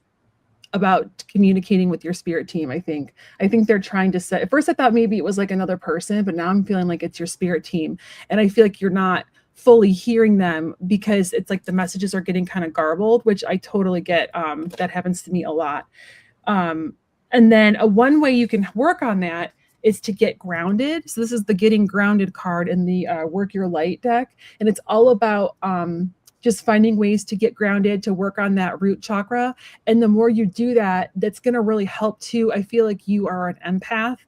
about communicating with your spirit team. I think they're trying to set, at first I thought maybe it was like another person, but now I'm feeling like it's your spirit team. And I feel like you're not fully hearing them because it's like the messages are getting kind of garbled, which I totally get. That happens to me a lot. And then one way you can work on that is to get grounded. So this is the getting grounded card in the work your light deck. And it's all about just finding ways to get grounded, to work on that root chakra. And the more you do that, that's going to really help too. I feel like you are an empath.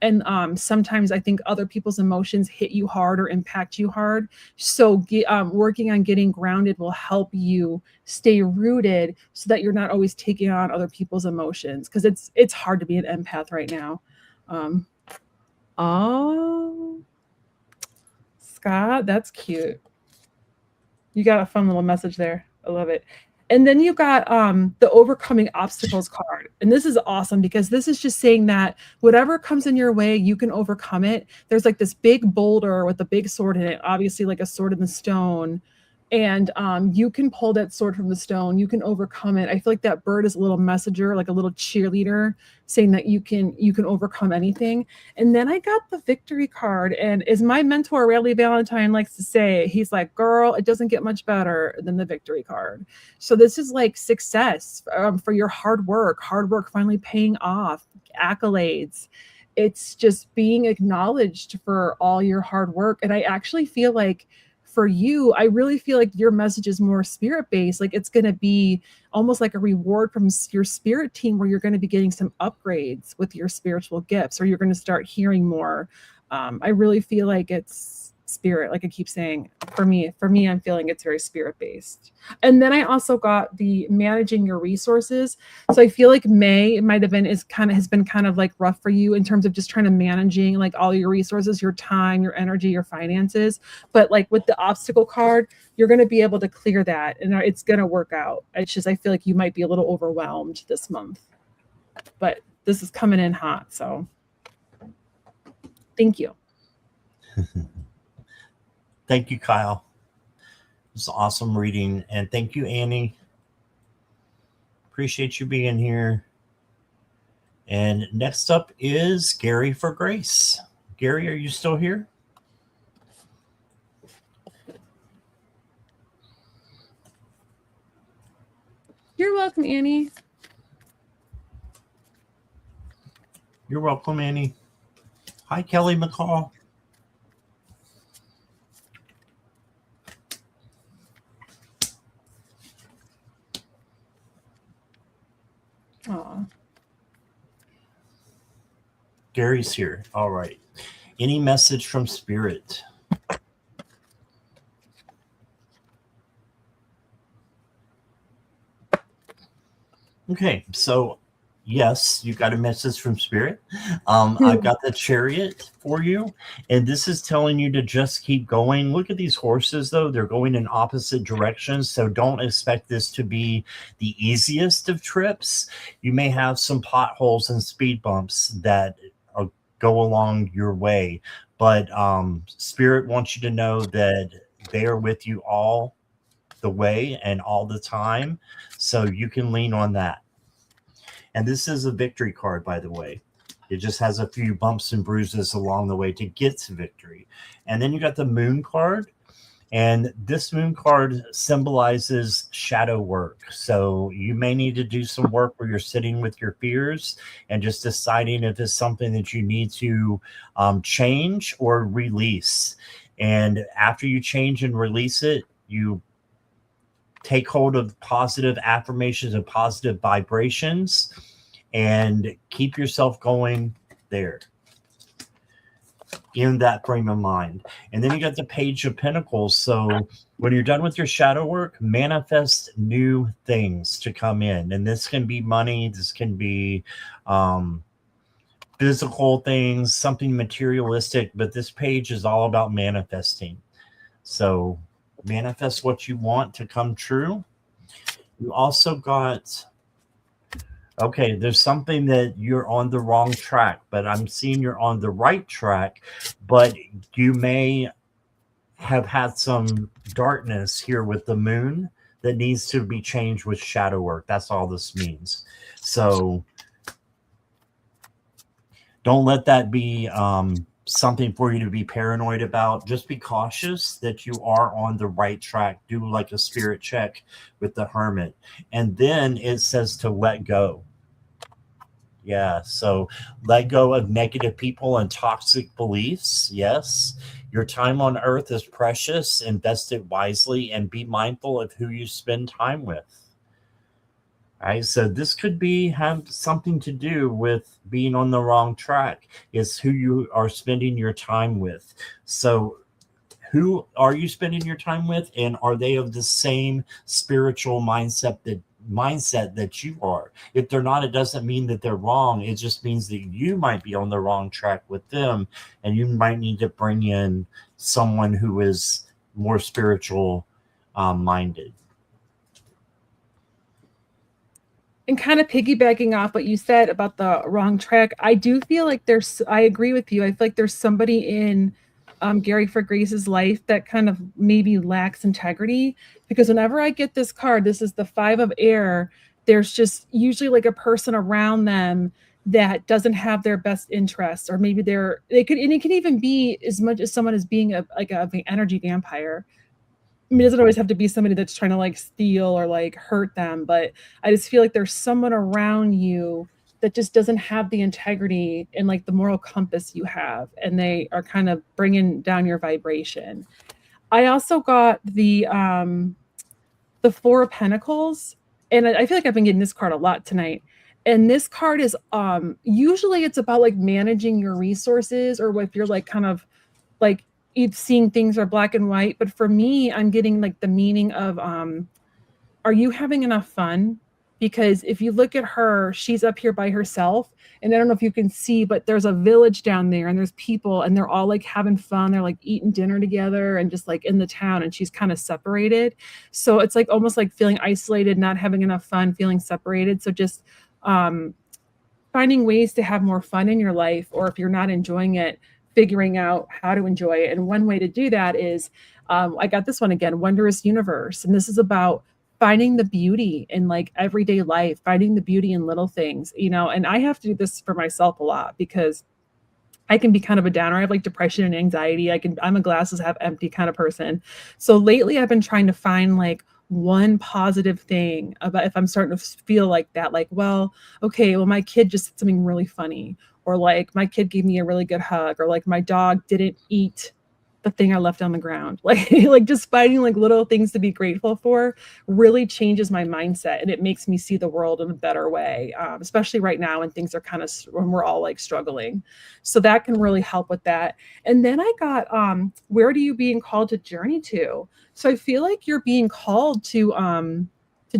And sometimes I think other people's emotions hit you hard or impact you hard. So working on getting grounded will help you stay rooted so that you're not always taking on other people's emotions. Because it's hard to be an empath right now. Oh, Scott, that's cute. You got a fun little message there. I love it. And then you got the overcoming obstacles card. And this is awesome because this is just saying that whatever comes in your way, you can overcome it. There's like this big boulder with a big sword in it, obviously like a sword in the stone. And you can pull that sword from the stone. You can overcome it. I feel like that bird is a little messenger, like a little cheerleader, saying that you can overcome anything. And then I got the victory card. And as my mentor, Raleigh Valentine, likes to say, he's like, girl, it doesn't get much better than the victory card. So this is like success for your hard work finally paying off, accolades. It's just being acknowledged for all your hard work. And I actually feel like for you, I really feel like your message is more spirit based. Like it's going to be almost like a reward from your spirit team where you're going to be getting some upgrades with your spiritual gifts, or you're going to start hearing more. I really feel like it's spirit. Like I keep saying, for me, I'm feeling it's very spirit based. And then I also got the managing your resources. So I feel like May might have been has been kind of like rough for you in terms of just trying to managing like all your resources, your time, your energy, your finances. But like with the obstacle card, you're going to be able to clear that and it's going to work out. It's just, I feel like you might be a little overwhelmed this month, but this is coming in hot. So thank you. Thank you, Kyle. It's awesome reading. And thank you, Annie. Appreciate you being here. And next up is Gary for Grace. Gary, are you still here? You're welcome, Annie. You're welcome, Annie. Hi, Kelly McCall. Aw. Gary's here. All right. Any message from Spirit? Okay, so yes, you got a message from Spirit. I've got the Chariot for you, and this is telling you to just keep going. Look at these horses, though. They're going in opposite directions, so don't expect this to be the easiest of trips. You may have some potholes and speed bumps that go along your way, but Spirit wants you to know that they are with you all the way and all the time, so you can lean on that. And this is a victory card, by the way. It just has a few bumps and bruises along the way to get to victory. And then you got the moon card. And this moon card symbolizes shadow work. So you may need to do some work where you're sitting with your fears and just deciding if it's something that you need to change or release. And after you change and release it, you take hold of positive affirmations and positive vibrations and keep yourself going there. in that frame of mind. And then you got the Page of Pentacles. So when you're done with your shadow work, manifest new things to come in. And this can be money, this can be physical things, something materialistic, but this page is all about manifesting. So manifest what you want to come true. You also got, okay, there's something that you're on the wrong track, but I'm seeing you're on the right track, but you may have had some darkness here with the moon that needs to be changed with shadow work. That's all this means. So don't let that be something for you to be paranoid about. Just be cautious that you are on the right track. Do like a spirit check with the Hermit. And then it says to let go. Yeah, so let go of negative people and toxic beliefs. Yes, your time on earth is precious. Invest it wisely and be mindful of who you spend time with. All right, so this could be have something to do with being on the wrong track. Is who you are spending your time with. So who are you spending your time with, and are they of the same spiritual mindset that you are? If they're not, it doesn't mean that they're wrong. It just means that you might be on the wrong track with them, and you might need to bring in someone who is more spiritual minded. And kind of piggybacking off what you said about the wrong track, I do feel like I agree with you. I feel like there's somebody in Gary for Grace's life that kind of maybe lacks integrity, because whenever I get this card, this is the 5 of air, there's just usually like a person around them that doesn't have their best interests, or maybe it can even be as much as someone as being an energy vampire. I mean, it doesn't always have to be somebody that's trying to like steal or like hurt them, but I just feel like there's someone around you that just doesn't have the integrity and like the moral compass you have, and they are kind of bringing down your vibration. I also got the 4 of Pentacles, and I feel like I've been getting this card a lot tonight. And this card is usually it's about like managing your resources, or if you're like kind of like seeing things are black and white. But for me, I'm getting like the meaning of are you having enough fun? Because if you look at her, she's up here by herself, and I don't know if you can see, but there's a village down there, and there's people, and they're all like having fun. They're like eating dinner together and just like in the town, and she's kind of separated. So it's like almost like feeling isolated, not having enough fun, feeling separated. So just finding ways to have more fun in your life, or if you're not enjoying it, figuring out how to enjoy it. And one way to do that is, I got this one again, Wondrous Universe. And this is about finding the beauty in like everyday life, finding the beauty in little things, and I have to do this for myself a lot, because I can be kind of a downer. I have like depression and anxiety. I'm a glasses half empty kind of person. So lately I've been trying to find like one positive thing about, if I'm starting to feel like that, like, well, okay, well, my kid just did something really funny, or like my kid gave me a really good hug, or like my dog didn't eat the thing I left on the ground. Like just finding like little things to be grateful for really changes my mindset, and it makes me see the world in a better way, especially right now when things are when we're all like struggling. So that can really help with that. And then I got where are you being called to journey to? So I feel like you're being called to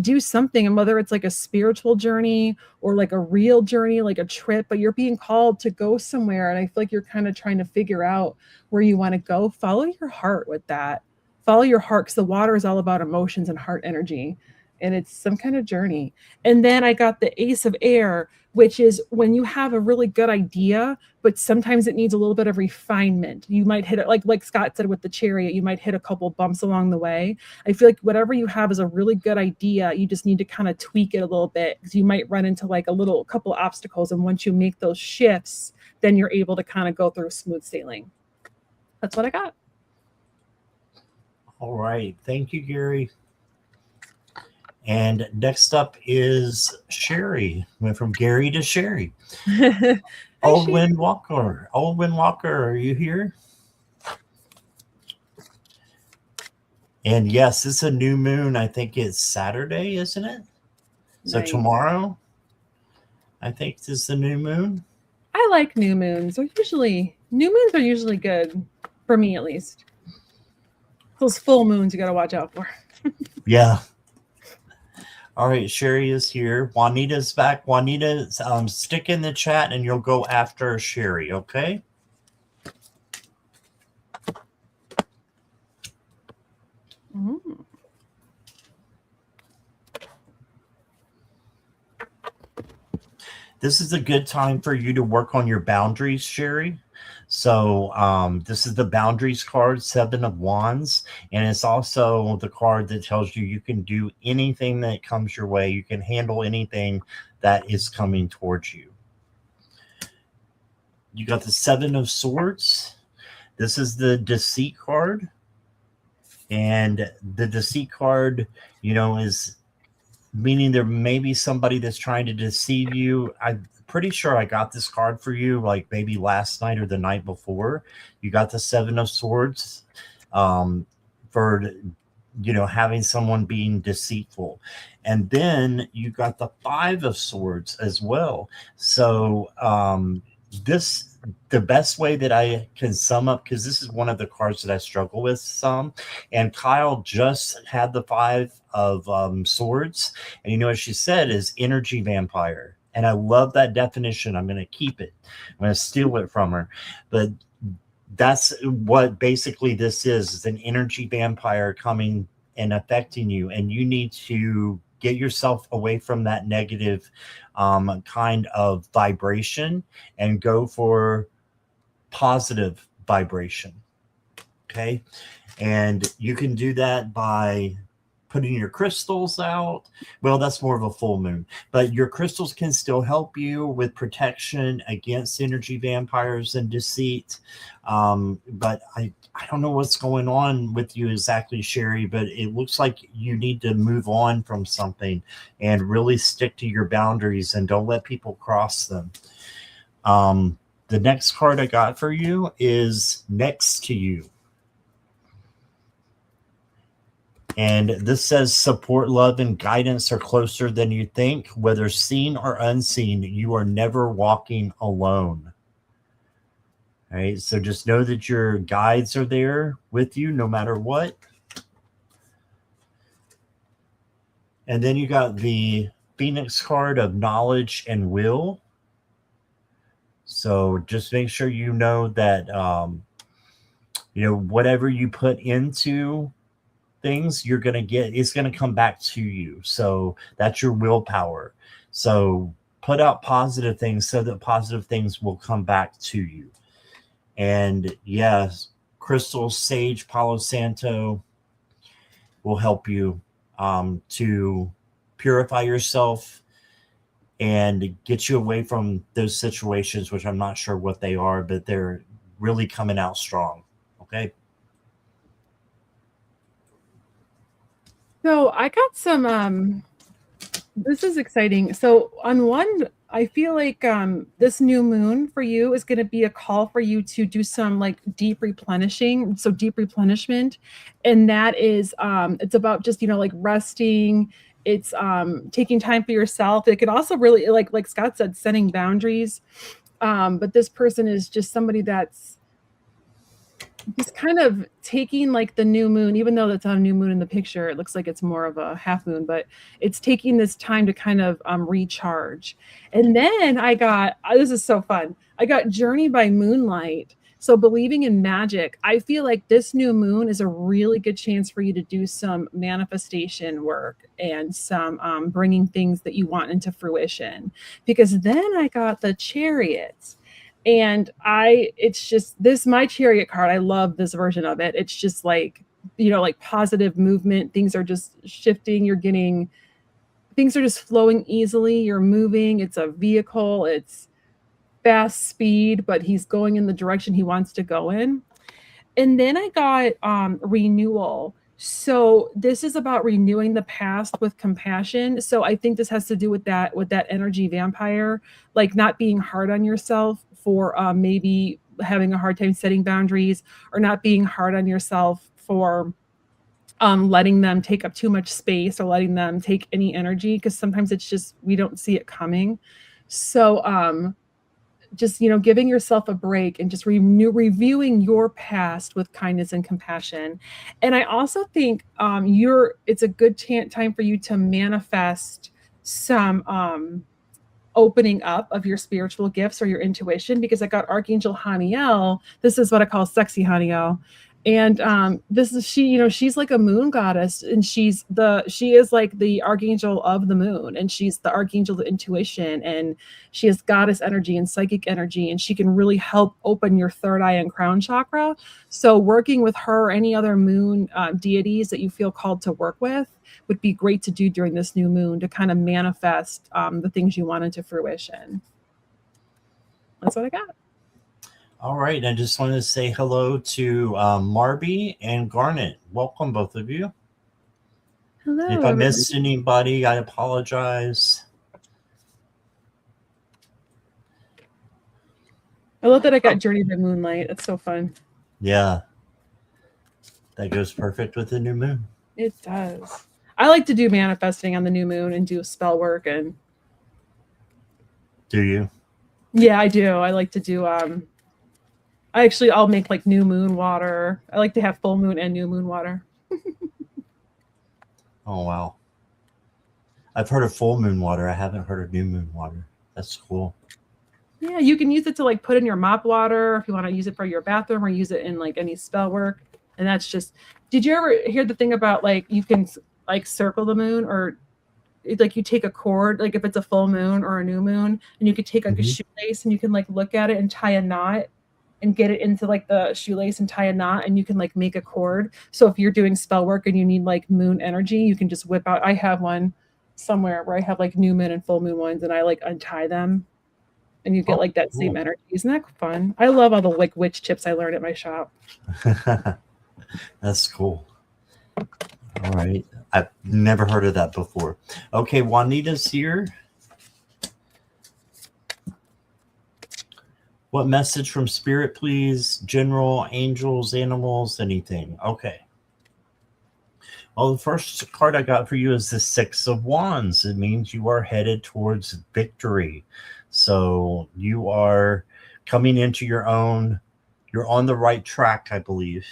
do something, and whether it's like a spiritual journey or like a real journey, like a trip, but you're being called to go somewhere. And I feel like you're kind of trying to figure out where you want to go. Follow your heart with that. Follow your heart, because the water is all about emotions and heart energy, and it's some kind of journey. And then I got the Ace of Air, which is when you have a really good idea, but sometimes it needs a little bit of refinement. You might hit it, like Scott said with the Chariot, you might hit a couple bumps along the way. I feel like whatever you have is a really good idea. You just need to kind of tweak it a little bit, because you might run into like a couple obstacles. And once you make those shifts, then you're able to kind of go through smooth sailing. That's what I got. All right. Thank you, Gary. And next up is Sherry. Went from Gary to Sherry. Oldwin Walker. Oldwin Walker, are you here? And yes, it's a new moon. I think it's Saturday, isn't it? So Nice. Tomorrow, I think, is the new moon. I like new moons. They're usually New moons are usually good, for me at least. Those full moons you got to watch out for. Yeah. All right, Sherry is here. Juanita's back. Juanita, stick in the chat and you'll go after Sherry, okay? Mm. This is a good time for you to work on your boundaries, Sherry. So this is the boundaries card, 7 of Wands, and it's also the card that tells you can do anything that comes your way. You can handle anything that is coming towards you. You got the 7 of Swords. This is the deceit card. And the deceit card, is meaning there may be somebody that's trying to deceive you. I'm pretty sure I got this card for you like maybe last night or the night before. You got the 7 of Swords for having someone being deceitful. And then you got the 5 of Swords as well. So the best way that I can sum up, because this is one of the cards that I struggle with some, and Kyle just had the 5 of Swords, and you know what she said is energy vampire, and I love that definition. I'm going to keep it. I'm going to steal it from her, but that's what basically this is an energy vampire coming and affecting you, and you need to get yourself away from that negative kind of vibration and go for positive vibration. Okay. And you can do that by putting your crystals out. Well, that's more of a full moon, but your crystals can still help you with protection against energy vampires and deceit. But I don't know what's going on with you exactly, Sherry, but it looks like you need to move on from something and really stick to your boundaries and don't let people cross them. The next card I got for you is Next to You. And this says support, love, and guidance are closer than you think. Whether seen or unseen, you are never walking alone. All right, so just know that your guides are there with you no matter what. And then you got the Phoenix card of knowledge and will. So just make sure you know that, whatever you put into things, you're going to get, it's going to come back to you. So that's your willpower. So put out positive things so that positive things will come back to you. And yes, crystal, sage, Palo Santo will help you to purify yourself and get you away from those situations, which I'm not sure what they are, but they're really coming out strong. Okay. So I got some, this is exciting. So on one, I feel like this new moon for you is going to be a call for you to do some like deep replenishing. So deep replenishment. And that is, it's about just, like resting. It's taking time for yourself. It could also really, like Scott said, setting boundaries. But this person is just somebody that's he's kind of taking like the new moon, even though that's not a new moon in the picture, it looks like it's more of a half moon, but it's taking this time to kind of recharge. And then I got, this is so fun. I got Journey by Moonlight. So believing in magic, I feel like this new moon is a really good chance for you to do some manifestation work and some bringing things that you want into fruition. Because then I got the Chariot. And it's just this, my Chariot card. I love this version of it. It's just like, like positive movement. Things are just shifting. Things are just flowing easily. You're moving. It's a vehicle. It's fast speed, but he's going in the direction he wants to go in. And then I got renewal. So this is about renewing the past with compassion. So I think this has to do with that energy vampire, like not being hard on yourself for maybe having a hard time setting boundaries, or not being hard on yourself for letting them take up too much space or letting them take any energy, because sometimes it's just we don't see it coming. So just, giving yourself a break and just reviewing your past with kindness and compassion. And I also think it's a good time for you to manifest some opening up of your spiritual gifts or your intuition, because I got Archangel Haniel. This is what I call sexy Haniel. And this is she's like a moon goddess, and she is like the archangel of the moon, and she's the archangel of intuition, and she has goddess energy and psychic energy, and she can really help open your third eye and crown chakra. So working with her or any other moon deities that you feel called to work with would be great to do during this new moon to kind of manifest the things you want into fruition. That's what I got. All right. I just wanted to say hello to Marby and Garnet. Welcome, both of you. Hello. If I missed anybody, I apologize. I love that I got Journey by Moonlight. It's so fun. Yeah. That goes perfect with the new moon. It does. I like to do manifesting on the new moon and do spell work. And do you? Yeah, I do. I like to do I'll make like new moon water. I like to have full moon and new moon water. Oh, wow. I've heard of full moon water. I haven't heard of new moon water. That's cool. Yeah, you can use it to like put in your mop water if you want to use it for your bathroom, or use it in like any spell work. And that's just, did you ever hear the thing about like you can like circle the moon, or like you take a cord, like if it's a full moon or a new moon, and you could take like a shoelace and you can like look at it and tie a knot and get it into like the shoelace and tie a knot, and you can like make a cord. So if you're doing spell work and you need like moon energy, you can just whip out. I have one somewhere where I have like new moon and full moon ones, and I like untie them, and you get like that same energy. Isn't that fun? I love all the like witch tips I learned at my shop. That's cool. All right. I've never heard of that before. Okay, Juanita's here. What message from Spirit, please? General, angels, animals, anything. Okay. Well, the first card I got for you is the Six of Wands. It means you are headed towards victory. So you are coming into your own. You're on the right track, I believe.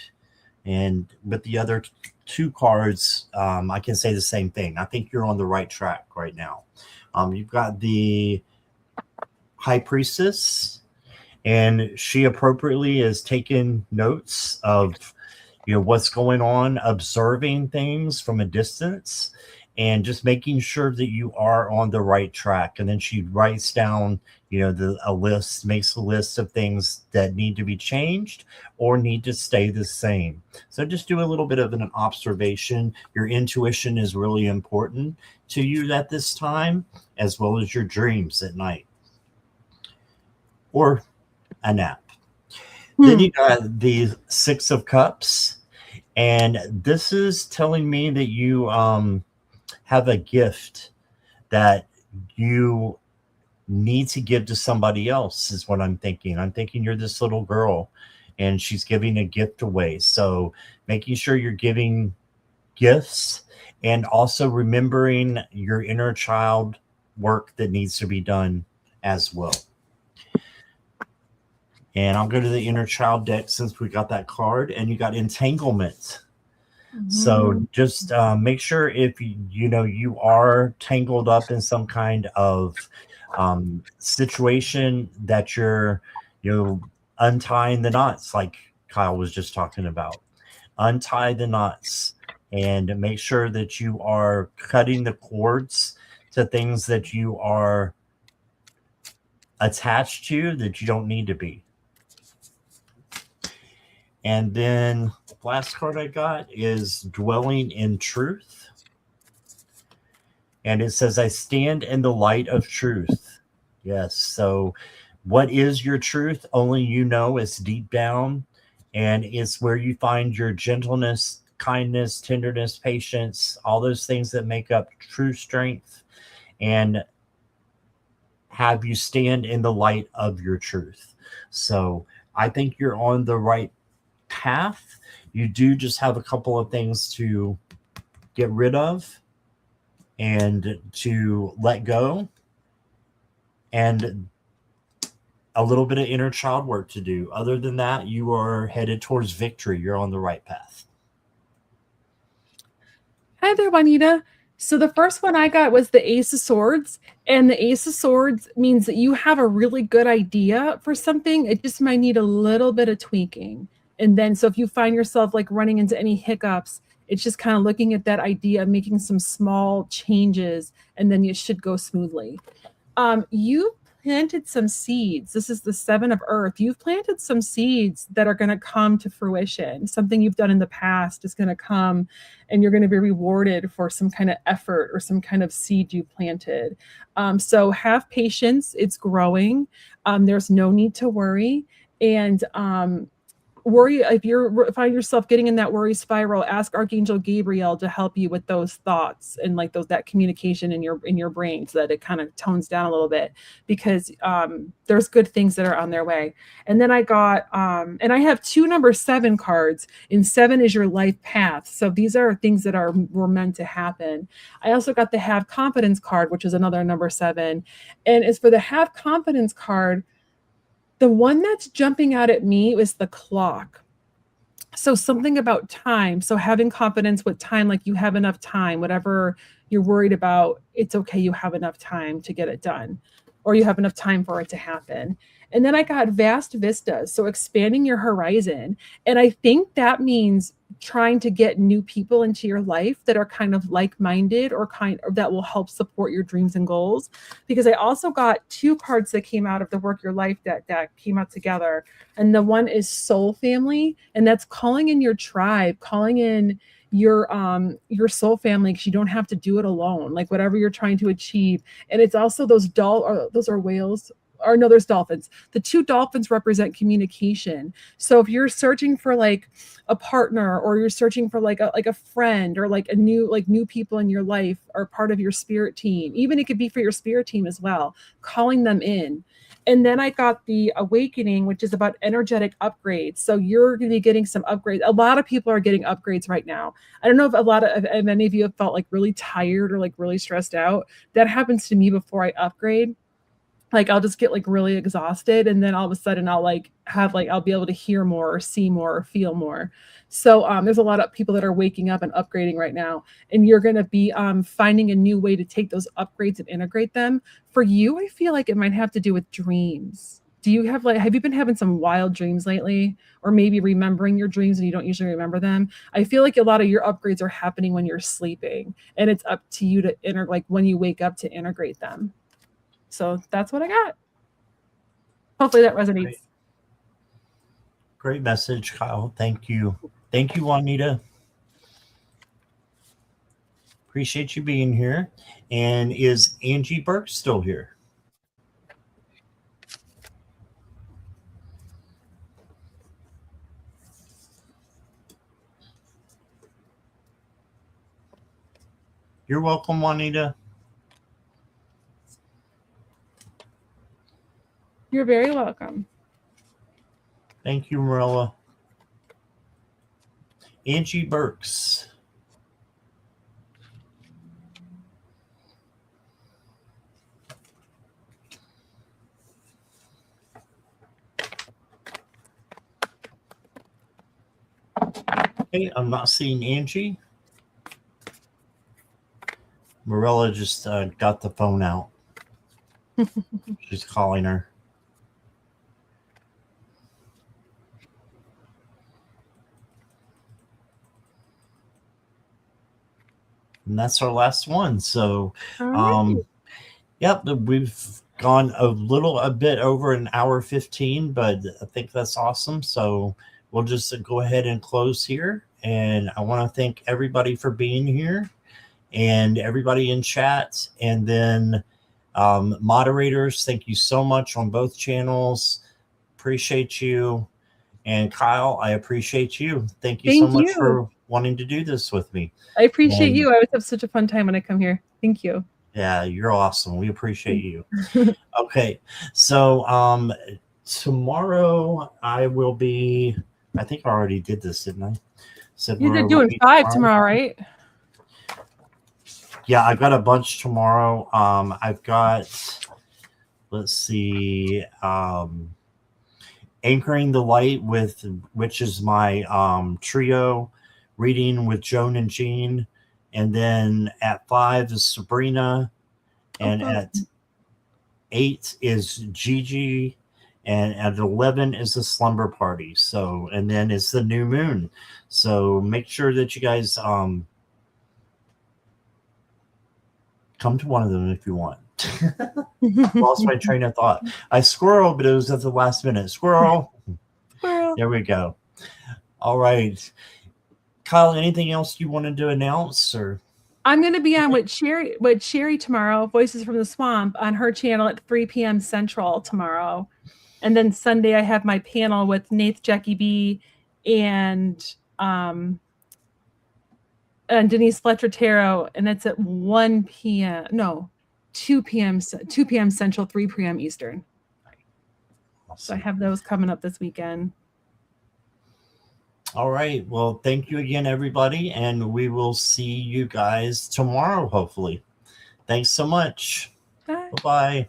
And with the other two cards, I can say the same thing. I think you're on the right track right now. You've got the High Priestess, and she appropriately is taking notes of, what's going on, observing things from a distance, and just making sure that you are on the right track. And then she writes down, a list, makes a list of things that need to be changed or need to stay the same. So just do a little bit of an observation. Your intuition is really important to you at this time, as well as your dreams at night or a nap. Then you got the Six of Cups, and this is telling me that you have a gift that you need to give to somebody else, is what I'm thinking. I'm thinking you're this little girl and she's giving a gift away. So making sure you're giving gifts, and also remembering your inner child work that needs to be done as well. And I'll go to the inner child deck since we got that card, and you got entanglement. So just make sure if you are tangled up in some kind of situation, that you're untying the knots, like Kyle was just talking about. Untie the knots and make sure that you are cutting the cords to things that you are attached to that you don't need to be. And then the last card I got is Dwelling in Truth. And it says, I stand in the light of truth. Yes. So what is your truth? Only you know. It's deep down. And it's where you find your gentleness, kindness, tenderness, patience, all those things that make up true strength, and have you stand in the light of your truth. So I think you're on the right path. You do just have a couple of things to get rid of and to let go, and a little bit of inner child work to do. Other than that, you are headed towards victory. You're on the right path. Hi there, Juanita. So the first one I got was the Ace of Swords, and the Ace of Swords means that you have a really good idea for something. It just might need a little bit of tweaking. And then, so if you find yourself like running into any hiccups, it's just kind of looking at that idea, making some small changes, and then it should go smoothly. You planted some seeds. This is the Seven of Earth. You've planted some seeds that are going to come to fruition. Something you've done in the past is going to come, and you're going to be rewarded for some kind of effort or some kind of seed you planted. So have patience. It's growing. There's no need to worry. And worry, if you find yourself getting in that worry spiral, ask Archangel Gabriel to help you with those thoughts and like that communication in your brain, so that it kind of tones down a little bit, because there's good things that are on their way. And then I got and I have 2 number 7 cards, and 7 is your life path. So these are things that were meant to happen. I also got the Have Confidence card, which is another number 7. And as for the Have Confidence card, the one that's jumping out at me was the clock. So something about time. So having confidence with time, like you have enough time, whatever you're worried about, it's okay. You have enough time to get it done, or you have enough time for it to happen. And then I got vast vistas. So expanding your horizon. And I think that means trying to get new people into your life that are kind of like-minded, or that will help support your dreams and goals. Because I also got 2 cards that came out of the Work Your Life that came out together. And the one is Soul Family, and that's calling in your tribe, calling in your soul family, because you don't have to do it alone, like whatever you're trying to achieve. And it's also those are whales, or no, there's dolphins. The 2 dolphins represent communication. So if you're searching for like a partner, or you're searching for like a friend, or like new people in your life, or part of your spirit team, even it could be for your spirit team as well, calling them in. And then I got the Awakening, which is about energetic upgrades. So you're going to be getting some upgrades. A lot of people are getting upgrades right now. I don't know if many of you have felt like really tired or like really stressed out. That happens to me before I upgrade. Like I'll just get like really exhausted, and then all of a sudden I'll be able to hear more, or see more, or feel more. So there's a lot of people that are waking up and upgrading right now, and you're going to be finding a new way to take those upgrades and integrate them. For you, I feel like it might have to do with dreams. Do you have you been having some wild dreams lately, or maybe remembering your dreams and you don't usually remember them? I feel like a lot of your upgrades are happening when you're sleeping, and it's up to you to when you wake up, to integrate them. So that's what I got. Hopefully that resonates. Great message, Kyle. Thank you. Thank you, Juanita. Appreciate you being here. And is Angie Burke still here? You're welcome, Juanita. You're very welcome. Thank you, Marilla. Angie Burks. Hey, I'm not seeing Angie. Marilla just got the phone out. She's calling her. And that's our last one. So, yep, we've gone a bit over an hour 15, but I think that's awesome. So we'll just go ahead and close here. And I want to thank everybody for being here, and everybody in chat. And then moderators, thank you so much on both channels. Appreciate you. And Kyle, I appreciate you. Thank you so much for wanting to do this with me. I appreciate you. I always have such a fun time when I come here. Thank you. Yeah, you're awesome. We appreciate you. Okay. So tomorrow I will be, I think I already did this, didn't I? You're doing 5 tomorrow, right? Yeah, I've got a bunch tomorrow. I've got let's see, Anchoring the Light, which is my trio reading with Joan and Jean. And then at 5 is Sabrina. And at 8 is Gigi. And at 11 is the Slumber Party. So, and then it's the new moon. So make sure that you guys come to one of them if you want. Lost my train of thought. I squirrel, but it was at the last minute. Squirrel. There we go. All right. Kyle, anything else you wanted to announce? Or I'm going to be on with Sherry tomorrow, Voices from the Swamp, on her channel at 3 p.m. Central tomorrow. And then Sunday I have my panel with Nath, Jackie B, and Denise Fletcher Tarot, and it's at 1 p.m. No, 2 p.m. Central, 3 p.m. Eastern. So I have those coming up this weekend. All right. Well, thank you again, everybody, and we will see you guys tomorrow, hopefully. Thanks so much. Bye. Bye-bye.